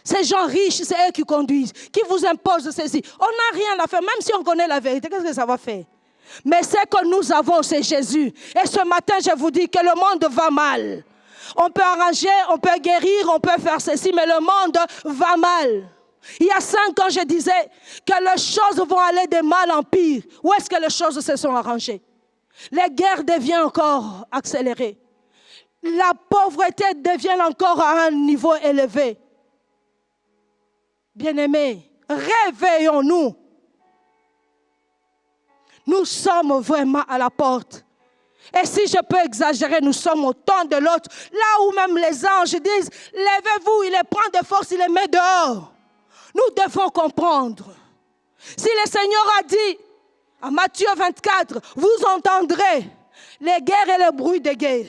Ces gens riches, c'est eux qui conduisent, qui vous imposent ceci. On n'a rien à faire, même si on connaît la vérité, qu'est-ce que ça va faire? Mais ce que nous avons, c'est Jésus. Et ce matin, je vous dis que le monde va mal. On peut arranger, on peut guérir, on peut faire ceci, mais le monde va mal. Il y a 5 ans, je disais que les choses vont aller de mal en pire. Où est-ce que les choses se sont arrangées? Les guerres deviennent encore accélérées. La pauvreté devient encore à un niveau élevé. Bien-aimés, réveillons-nous. Nous sommes vraiment à la porte. Et si je peux exagérer, nous sommes au temps de l'autre. Là où même les anges disent, levez-vous, il les prend de force, il les met dehors. Nous devons comprendre. Si le Seigneur a dit, à Matthieu 24, vous entendrez les guerres et le bruit des guerres.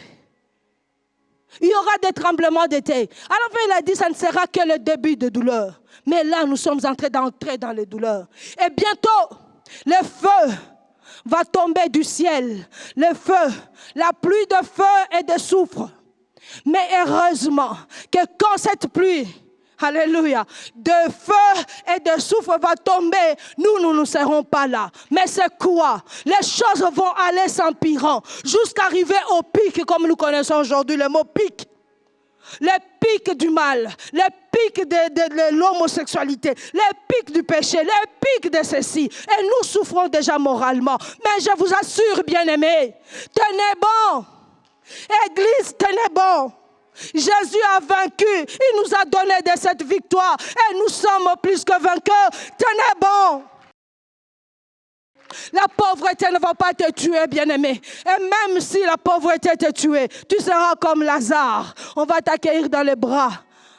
Il y aura des tremblements de terre. Alors il a dit, ça ne sera que le début de douleur. Mais là, nous sommes en train d'entrer dans les douleurs. Et bientôt, le feu va tomber du ciel. Le feu, la pluie de feu et de soufre. Mais heureusement que quand cette pluie, Alléluia. De feu et de souffle va tomber. Nous ne serons pas là. Mais c'est quoi? Les choses vont aller s'empirant jusqu'à arriver au pic, comme nous connaissons aujourd'hui le mot pic. Les pics du mal, les pics de l'homosexualité, les pics du péché, les pics de ceci. Et nous souffrons déjà moralement. Mais je vous assure, bien-aimés, tenez bon. Église, tenez bon. Jésus a vaincu. Il nous a donné de cette victoire. Et nous sommes plus que vainqueurs. Tenez bon. La pauvreté ne va pas te tuer, bien-aimé. Et même si la pauvreté te tue, tu seras comme Lazare. On va t'accueillir dans les bras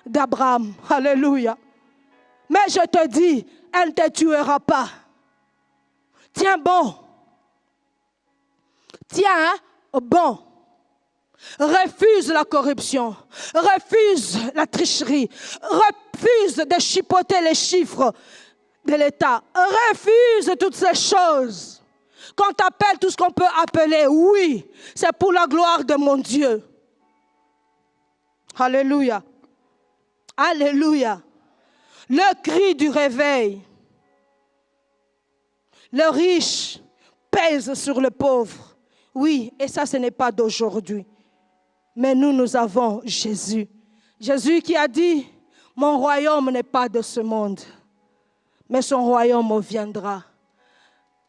d'Abraham. Alléluia. Mais je te dis, elle ne te tuera pas. Tiens bon. Tiens bon. Refuse la corruption. Refuse la tricherie. Refuse de chipoter les chiffres de l'État. Refuse toutes ces choses. Qu'on t'appelle tout ce qu'on peut appeler, oui, c'est pour la gloire de mon Dieu. Alléluia. Alléluia. Le cri du réveil. Le riche pèse sur le pauvre. Oui, et ça, ce n'est pas d'aujourd'hui. Mais nous avons Jésus. Jésus qui a dit, mon royaume n'est pas de ce monde. Mais son royaume viendra.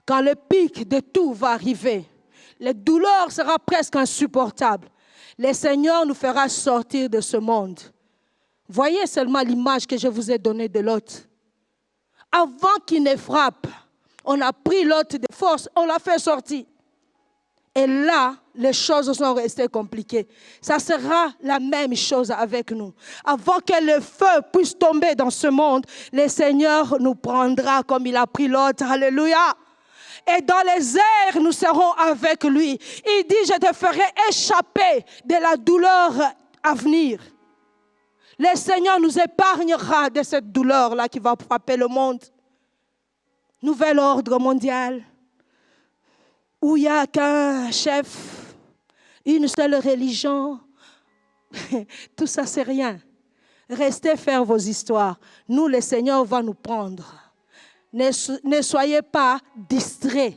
Quand le pic de tout va arriver, les douleurs seront presque insupportables. Le Seigneur nous fera sortir de ce monde. Voyez seulement l'image que je vous ai donnée de Lot. Avant qu'il ne frappe, on a pris Lot de force, on l'a fait sortir. Et là, les choses sont restées compliquées. Ça sera la même chose avec nous. Avant que le feu puisse tomber dans ce monde, le Seigneur nous prendra comme il a pris Lot. Alléluia. Et dans les airs, nous serons avec lui. Il dit, je te ferai échapper de la douleur à venir. Le Seigneur nous épargnera de cette douleur-là qui va frapper le monde. Nouvel ordre mondial. Où il n'y a qu'un chef, une seule religion. Tout ça, c'est rien. Restez faire vos histoires. Nous, le Seigneur va nous prendre. Ne soyez pas distraits.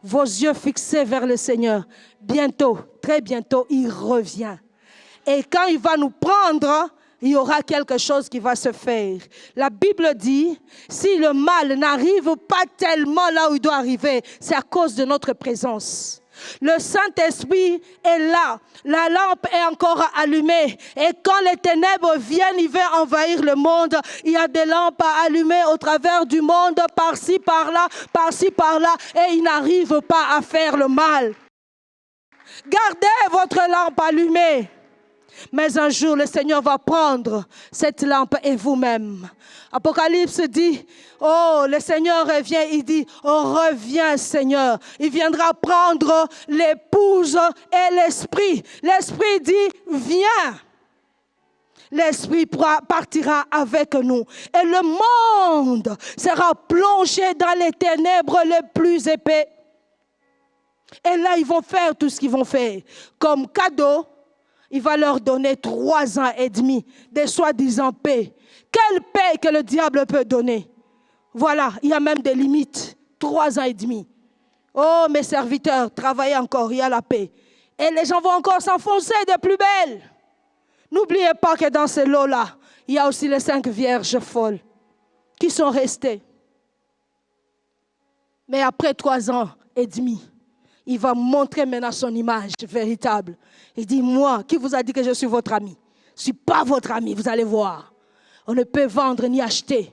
Vos yeux fixés vers le Seigneur. Bientôt, très bientôt, il revient. Et quand il va nous prendre, il y aura quelque chose qui va se faire. La Bible dit, si le mal n'arrive pas tellement là où il doit arriver, c'est à cause de notre présence. Le Saint-Esprit est là. La lampe est encore allumée. Et quand les ténèbres viennent, il va envahir le monde. Il y a des lampes à allumer au travers du monde, par-ci, par-là, par-ci, par-là. Et il n'arrive pas à faire le mal. Gardez votre lampe allumée. Mais un jour, le Seigneur va prendre cette lampe et vous-même. Apocalypse dit, oh, le Seigneur revient, il dit, oh, reviens Seigneur. Il viendra prendre l'épouse et l'esprit. L'esprit dit, viens. L'esprit partira avec nous. Et le monde sera plongé dans les ténèbres les plus épais. Et là, ils vont faire tout ce qu'ils vont faire. Comme cadeau, il va leur donner 3 ans et demi de soi-disant paix. Quelle paix que le diable peut donner? Voilà, il y a même des limites. 3 ans et demi. Oh, mes serviteurs, travaillez encore, il y a la paix. Et les gens vont encore s'enfoncer de plus belle. N'oubliez pas que dans ces lots-là, il y a aussi les 5 vierges folles qui sont restées. Mais après 3 ans et demi, il va montrer maintenant son image véritable. Il dit, moi, qui vous a dit que je suis votre ami? Je ne suis pas votre ami, vous allez voir. On ne peut vendre ni acheter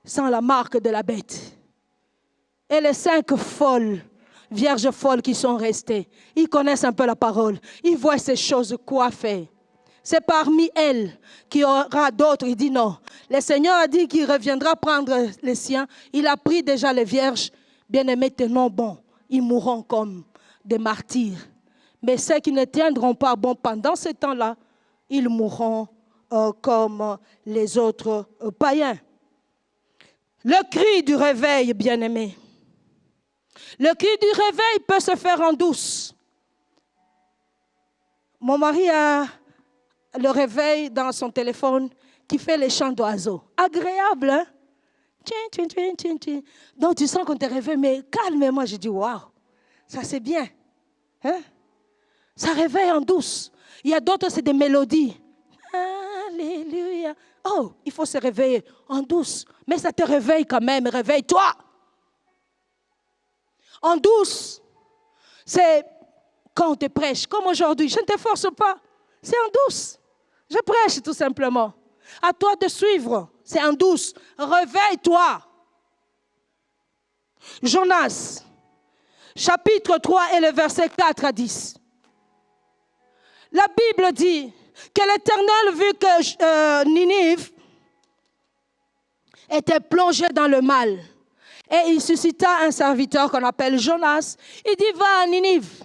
sans la marque de la bête. Et les 5 folles, vierges folles qui sont restées, ils connaissent un peu la parole. Ils voient ces choses, quoi faire. C'est parmi elles qu'il y aura d'autres. Il dit non. Le Seigneur a dit qu'il reviendra prendre les siens. Il a pris déjà les vierges. Bien-aimés, tenons bon. Ils mourront comme des martyrs. Mais ceux qui ne tiendront pas bon pendant ce temps-là, ils mourront comme les autres païens. Le cri du réveil, bien-aimé. Le cri du réveil peut se faire en douce. Mon mari a le réveil dans son téléphone qui fait les chants d'oiseaux. Agréable, hein? Tchin, tchin, tchin, tchin. Donc tu sens qu'on te réveille, mais calmement, je dis, waouh, ça c'est bien. Hein? Ça réveille en douce. Il y a d'autres, c'est des mélodies. Alléluia. Oh, il faut se réveiller en douce. Mais ça te réveille quand même, réveille-toi. En douce, c'est quand on te prêche, comme aujourd'hui. Je ne te force pas, c'est en douce. Je prêche tout simplement. À toi de suivre, c'est en douce. Réveille-toi. Jonas, chapitre 3 et le verset 4 à 10. La Bible dit que l'Éternel vit que Ninive était plongé dans le mal. Et il suscita un serviteur qu'on appelle Jonas. Il dit, va à Ninive.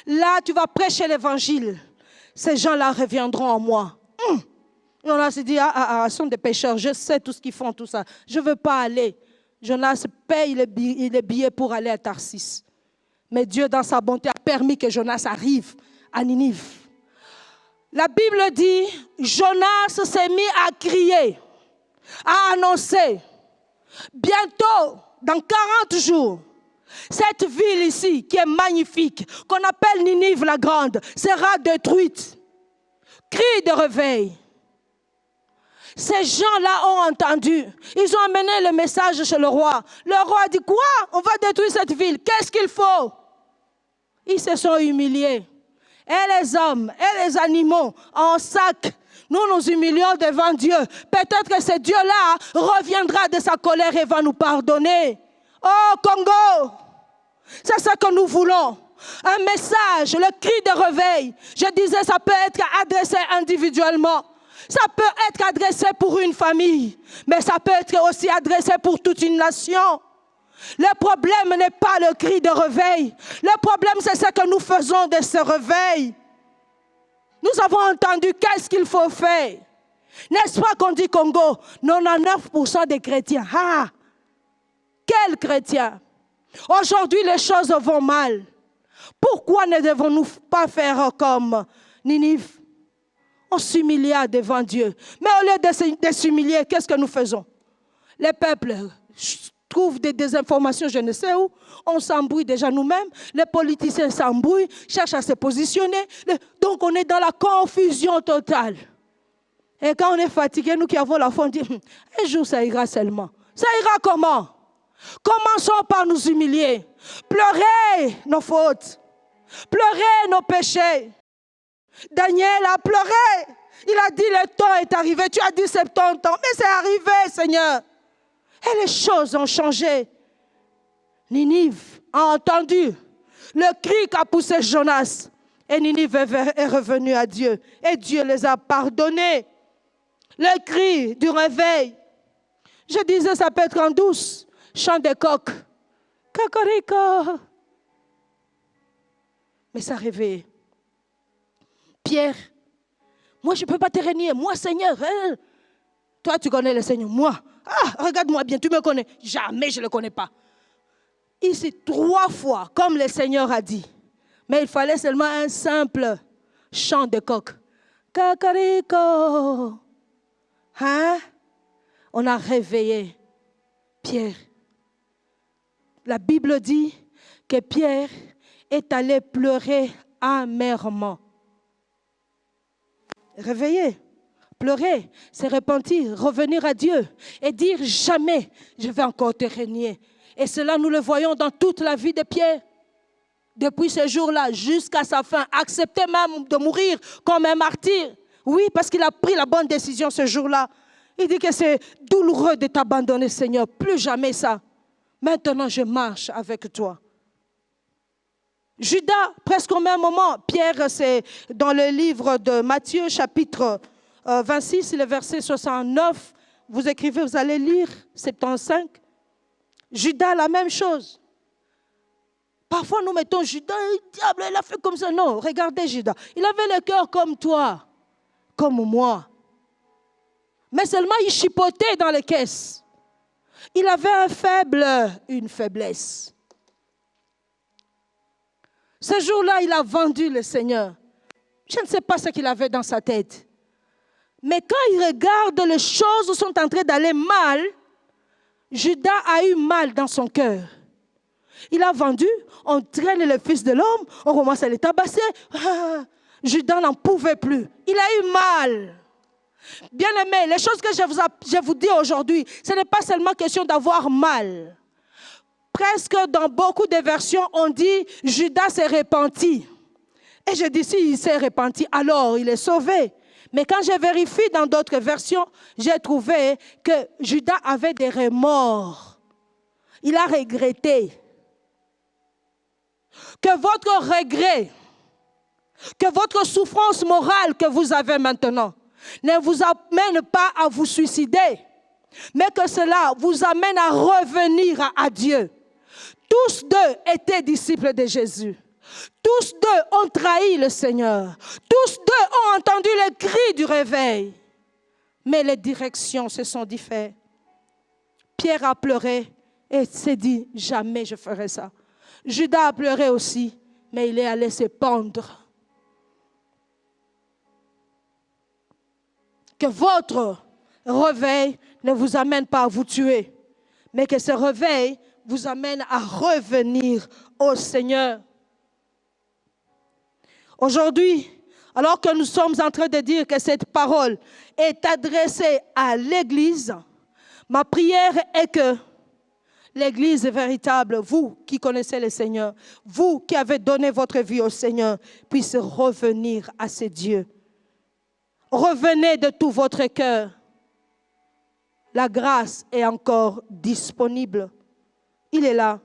Là, tu vas prêcher l'évangile. Ces gens-là reviendront en moi. Jonas se dit, ce sont des pécheurs. Je sais tout ce qu'ils font, tout ça. Je ne veux pas aller. Jonas paye les billets pour aller à Tarsis. Mais Dieu, dans sa bonté, a permis que Jonas arrive à Ninive. La Bible dit, Jonas s'est mis à crier, à annoncer. Bientôt, dans 40 jours, cette ville ici, qui est magnifique, qu'on appelle Ninive la Grande, sera détruite. Cri de réveil. Ces gens-là ont entendu. Ils ont amené le message chez le roi. Le roi a dit, quoi? On va détruire cette ville. Qu'est-ce qu'il faut? Ils se sont humiliés. Et les hommes, et les animaux, en sac, nous nous humilions devant Dieu. Peut-être que ce Dieu-là reviendra de sa colère et va nous pardonner. Oh Congo, c'est ça que nous voulons. Un message, le cri de réveil. Je disais, ça peut être adressé individuellement. Ça peut être adressé pour une famille. Mais ça peut être aussi adressé pour toute une nation. Le problème n'est pas le cri de réveil. Le problème, c'est ce que nous faisons de ce réveil. Nous avons entendu qu'est-ce qu'il faut faire. N'est-ce pas qu'on dit Congo, 99% des chrétiens. Ah, quels chrétiens? Aujourd'hui, les choses vont mal. Pourquoi ne devons-nous pas faire comme Ninive? On s'humilia devant Dieu. Mais au lieu de s'humilier, qu'est-ce que nous faisons? Les peuples trouvent des désinformations, je ne sais où. On s'embrouille déjà nous-mêmes. Les politiciens s'embrouillent, cherchent à se positionner. Donc on est dans la confusion totale. Et quand on est fatigué, nous qui avons la foi, on dit, un jour ça ira seulement. Ça ira comment? Commençons par nous humilier. Pleurer nos fautes. Pleurer nos péchés. Daniel a pleuré. Il a dit, le temps est arrivé. Tu as dit 70 ans. Mais c'est arrivé, Seigneur. Et les choses ont changé. Ninive a entendu le cri qu'a poussé Jonas. Et Ninive est revenu à Dieu. Et Dieu les a pardonnés. Le cri du réveil. Je disais, ça peut être en douce. Chant de coq. Cocorico. Mais ça réveille. Pierre, moi je ne peux pas te renier. Moi, Seigneur. Hein? Toi, tu connais le Seigneur. Moi. Ah, regarde-moi bien, tu me connais. Jamais je ne le connais pas. Ici, 3 fois, comme le Seigneur a dit. Mais il fallait seulement un simple chant de coq. Cocorico. Hein? On a réveillé Pierre. La Bible dit que Pierre est allé pleurer amèrement. Réveiller, pleurer, se repentir, revenir à Dieu et dire jamais je vais encore te renier. Et cela nous le voyons dans toute la vie de Pierre. Depuis ce jour-là jusqu'à sa fin, accepter même de mourir comme un martyr. Oui, parce qu'il a pris la bonne décision ce jour-là. Il dit que c'est douloureux de t'abandonner, Seigneur. Plus jamais ça. Maintenant, je marche avec toi. Judas, presque au même moment, Pierre, c'est dans le livre de Matthieu, chapitre 26, le verset 69. Vous écrivez, vous allez lire, 75. Judas, la même chose. Parfois, nous mettons Judas, le diable, il a fait comme ça. Non, regardez Judas. Il avait le cœur comme toi, comme moi. Mais seulement, il chipotait dans les caisses. Il avait une faiblesse. Ce jour-là, il a vendu le Seigneur. Je ne sais pas ce qu'il avait dans sa tête. Mais quand il regarde, les choses sont en train d'aller mal. Judas a eu mal dans son cœur. Il a vendu, on traîne le Fils de l'homme, on commence à le tabasser. Judas n'en pouvait plus. Il a eu mal. Bien-aimés, les choses que je vous dis aujourd'hui, ce n'est pas seulement question d'avoir mal. Presque dans beaucoup de versions, on dit Judas s'est repenti. Et je dis, s'il s'est repenti, alors il est sauvé. Mais quand je vérifie dans d'autres versions, j'ai trouvé que Judas avait des remords. Il a regretté. Que votre regret, que votre souffrance morale que vous avez maintenant ne vous amène pas à vous suicider, mais que cela vous amène à revenir à Dieu. Tous deux étaient disciples de Jésus. Tous deux ont trahi le Seigneur. Tous deux ont entendu le cri du réveil. Mais les directions se sont différentes. Pierre a pleuré et s'est dit, jamais je ferai ça. Judas a pleuré aussi, mais il est allé se pendre. Que votre réveil ne vous amène pas à vous tuer, mais que ce réveil vous amène à revenir au Seigneur. Aujourd'hui, alors que nous sommes en train de dire que cette parole est adressée à l'Église, ma prière est que l'Église véritable, vous qui connaissez le Seigneur, vous qui avez donné votre vie au Seigneur, puisse revenir à ce Dieu. Revenez de tout votre cœur. La grâce est encore disponible. Il est là.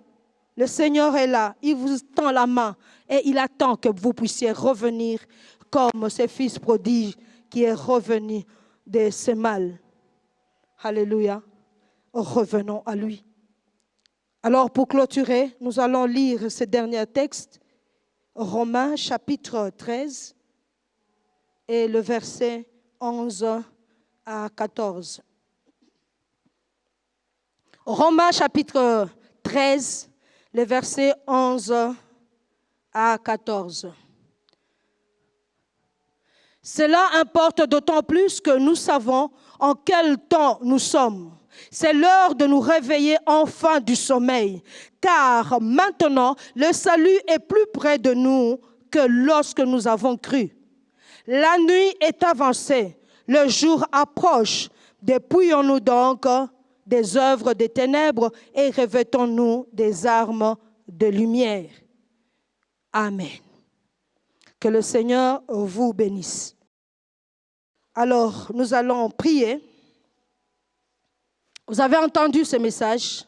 Le Seigneur est là. Il vous tend la main et il attend que vous puissiez revenir comme ce fils prodige qui est revenu de ce mal. Alléluia. Revenons à lui. Alors pour clôturer, nous allons lire ce dernier texte, Romains chapitre 13 et le verset 11 à 14. Romains chapitre 13, le verset 11 à 14. Cela importe d'autant plus que nous savons en quel temps nous sommes. C'est l'heure de nous réveiller enfin du sommeil, car maintenant le salut est plus près de nous que lorsque nous avons cru. La nuit est avancée, le jour approche. Dépouillons-nous donc des œuvres des ténèbres et revêtons-nous des armes de lumière. Amen. Que le Seigneur vous bénisse. Alors, nous allons prier. Vous avez entendu ce message?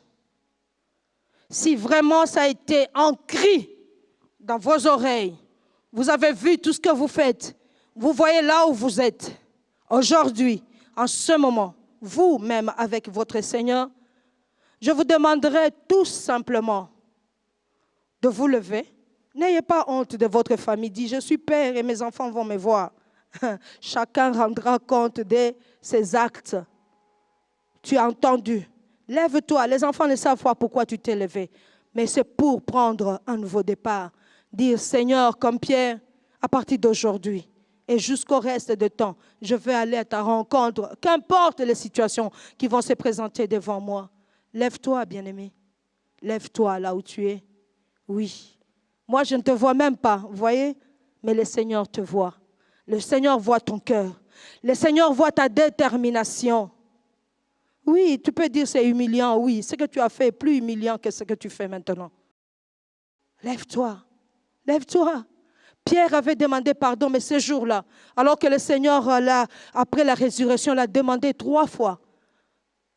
Si vraiment ça a été un cri dans vos oreilles, vous avez vu tout ce que vous faites, vous voyez là où vous êtes, aujourd'hui, en ce moment, vous-même avec votre Seigneur, je vous demanderai tout simplement de vous lever. N'ayez pas honte de votre famille. Dites, je suis père et mes enfants vont me voir. Chacun rendra compte de ses actes. Tu as entendu. Lève-toi. Les enfants ne savent pas pourquoi tu t'es levé. Mais c'est pour prendre un nouveau départ. Dire, Seigneur, comme Pierre, à partir d'aujourd'hui et jusqu'au reste du temps, je vais aller à ta rencontre. Qu'importe les situations qui vont se présenter devant moi. Lève-toi, bien-aimé. Lève-toi là où tu es. Oui. Moi, je ne te vois même pas, vous voyez? Mais le Seigneur te voit. Le Seigneur voit ton cœur. Le Seigneur voit ta détermination. Oui, tu peux dire c'est humiliant, oui. Ce que tu as fait est plus humiliant que ce que tu fais maintenant. Lève-toi, lève-toi. Pierre avait demandé pardon, mais ce jour-là, alors que le Seigneur, après la résurrection, l'a demandé 3 fois.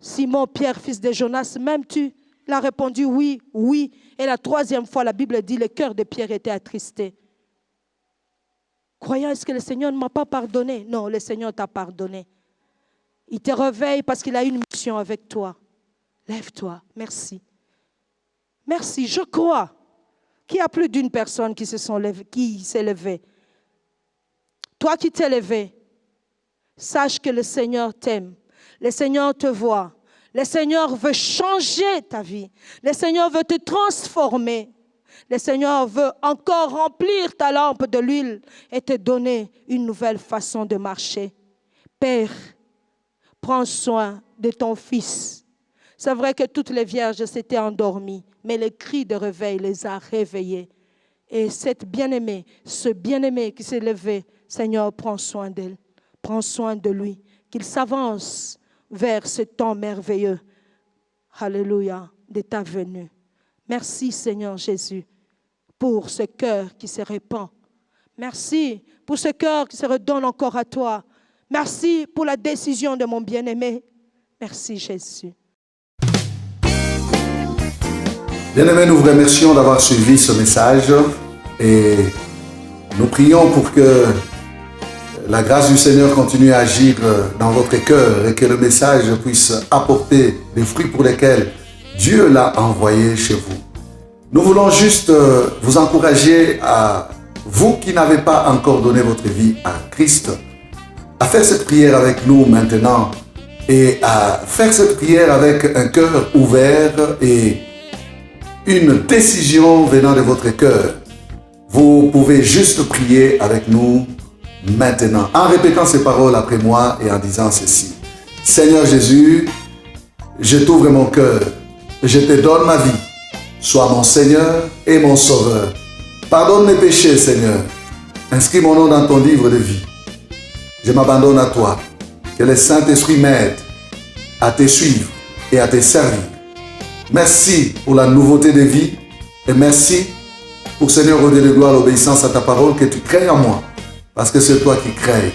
Simon, Pierre, fils de Jonas, m'aimes-tu? Il a répondu oui, oui. Et la 3e fois, la Bible dit, le cœur de Pierre était attristé. Croyant, est-ce que le Seigneur ne m'a pas pardonné? Non, le Seigneur t'a pardonné. Il te réveille parce qu'il a une mission avec toi. Lève-toi. Merci. Merci. Je crois qu'il y a plus d'une personne qui s'est levée. Toi qui t'es levé, sache que le Seigneur t'aime. Le Seigneur te voit. Le Seigneur veut changer ta vie. Le Seigneur veut te transformer. Le Seigneur veut encore remplir ta lampe de l'huile et te donner une nouvelle façon de marcher. Père, prends soin de ton fils. C'est vrai que toutes les vierges s'étaient endormies, mais le cri de réveil les a réveillées. Et cette bien-aimée, ce bien-aimé qui s'est levé, Seigneur, prends soin d'elle, prends soin de lui, qu'il s'avance vers ce temps merveilleux. Alléluia, de ta venue. Merci Seigneur Jésus pour ce cœur qui se répand. Merci pour ce cœur qui se redonne encore à toi. Merci pour la décision de mon bien-aimé. Merci Jésus. Bien-aimés, nous vous remercions d'avoir suivi ce message et nous prions pour que la grâce du Seigneur continue à agir dans votre cœur et que le message puisse apporter des fruits pour lesquels Dieu l'a envoyé chez vous. Nous voulons juste vous encourager à vous qui n'avez pas encore donné votre vie à Christ, à faire cette prière avec nous maintenant et à faire cette prière avec un cœur ouvert et une décision venant de votre cœur. Vous pouvez juste prier avec nous maintenant, en répétant ces paroles après moi et en disant ceci. Seigneur Jésus, je t'ouvre mon cœur, je te donne ma vie. Sois mon Seigneur et mon Sauveur. Pardonne mes péchés, Seigneur. Inscris mon nom dans ton livre de vie. Je m'abandonne à toi. Que le Saint-Esprit m'aide à te suivre et à te servir. Merci pour la nouveauté de vie et merci pour, Seigneur, au Dieu de gloire, l'obéissance à ta parole que tu crées en moi. Parce que c'est toi qui crées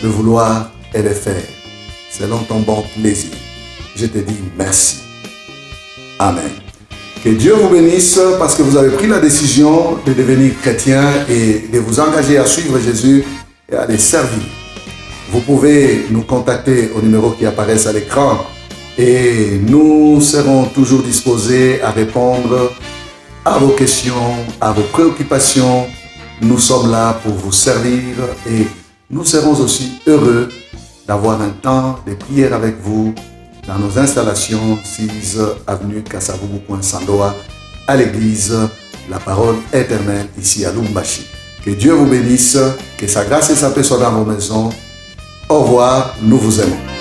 le vouloir et le faire selon ton bon plaisir. Je te dis merci. Amen. Que Dieu vous bénisse parce que vous avez pris la décision de devenir chrétien et de vous engager à suivre Jésus et à le servir. Vous pouvez nous contacter au numéro qui apparaît à l'écran et nous serons toujours disposés à répondre à vos questions, à vos préoccupations. Nous sommes là pour vous servir et nous serons aussi heureux d'avoir un temps de prière avec vous dans nos installations 6 avenue Kasavubu, Sandoa, à l'église La Parole Éternelle, ici à Lubumbashi. Que Dieu vous bénisse, que sa grâce et sa paix soient dans vos maisons. Au revoir, nous vous aimons.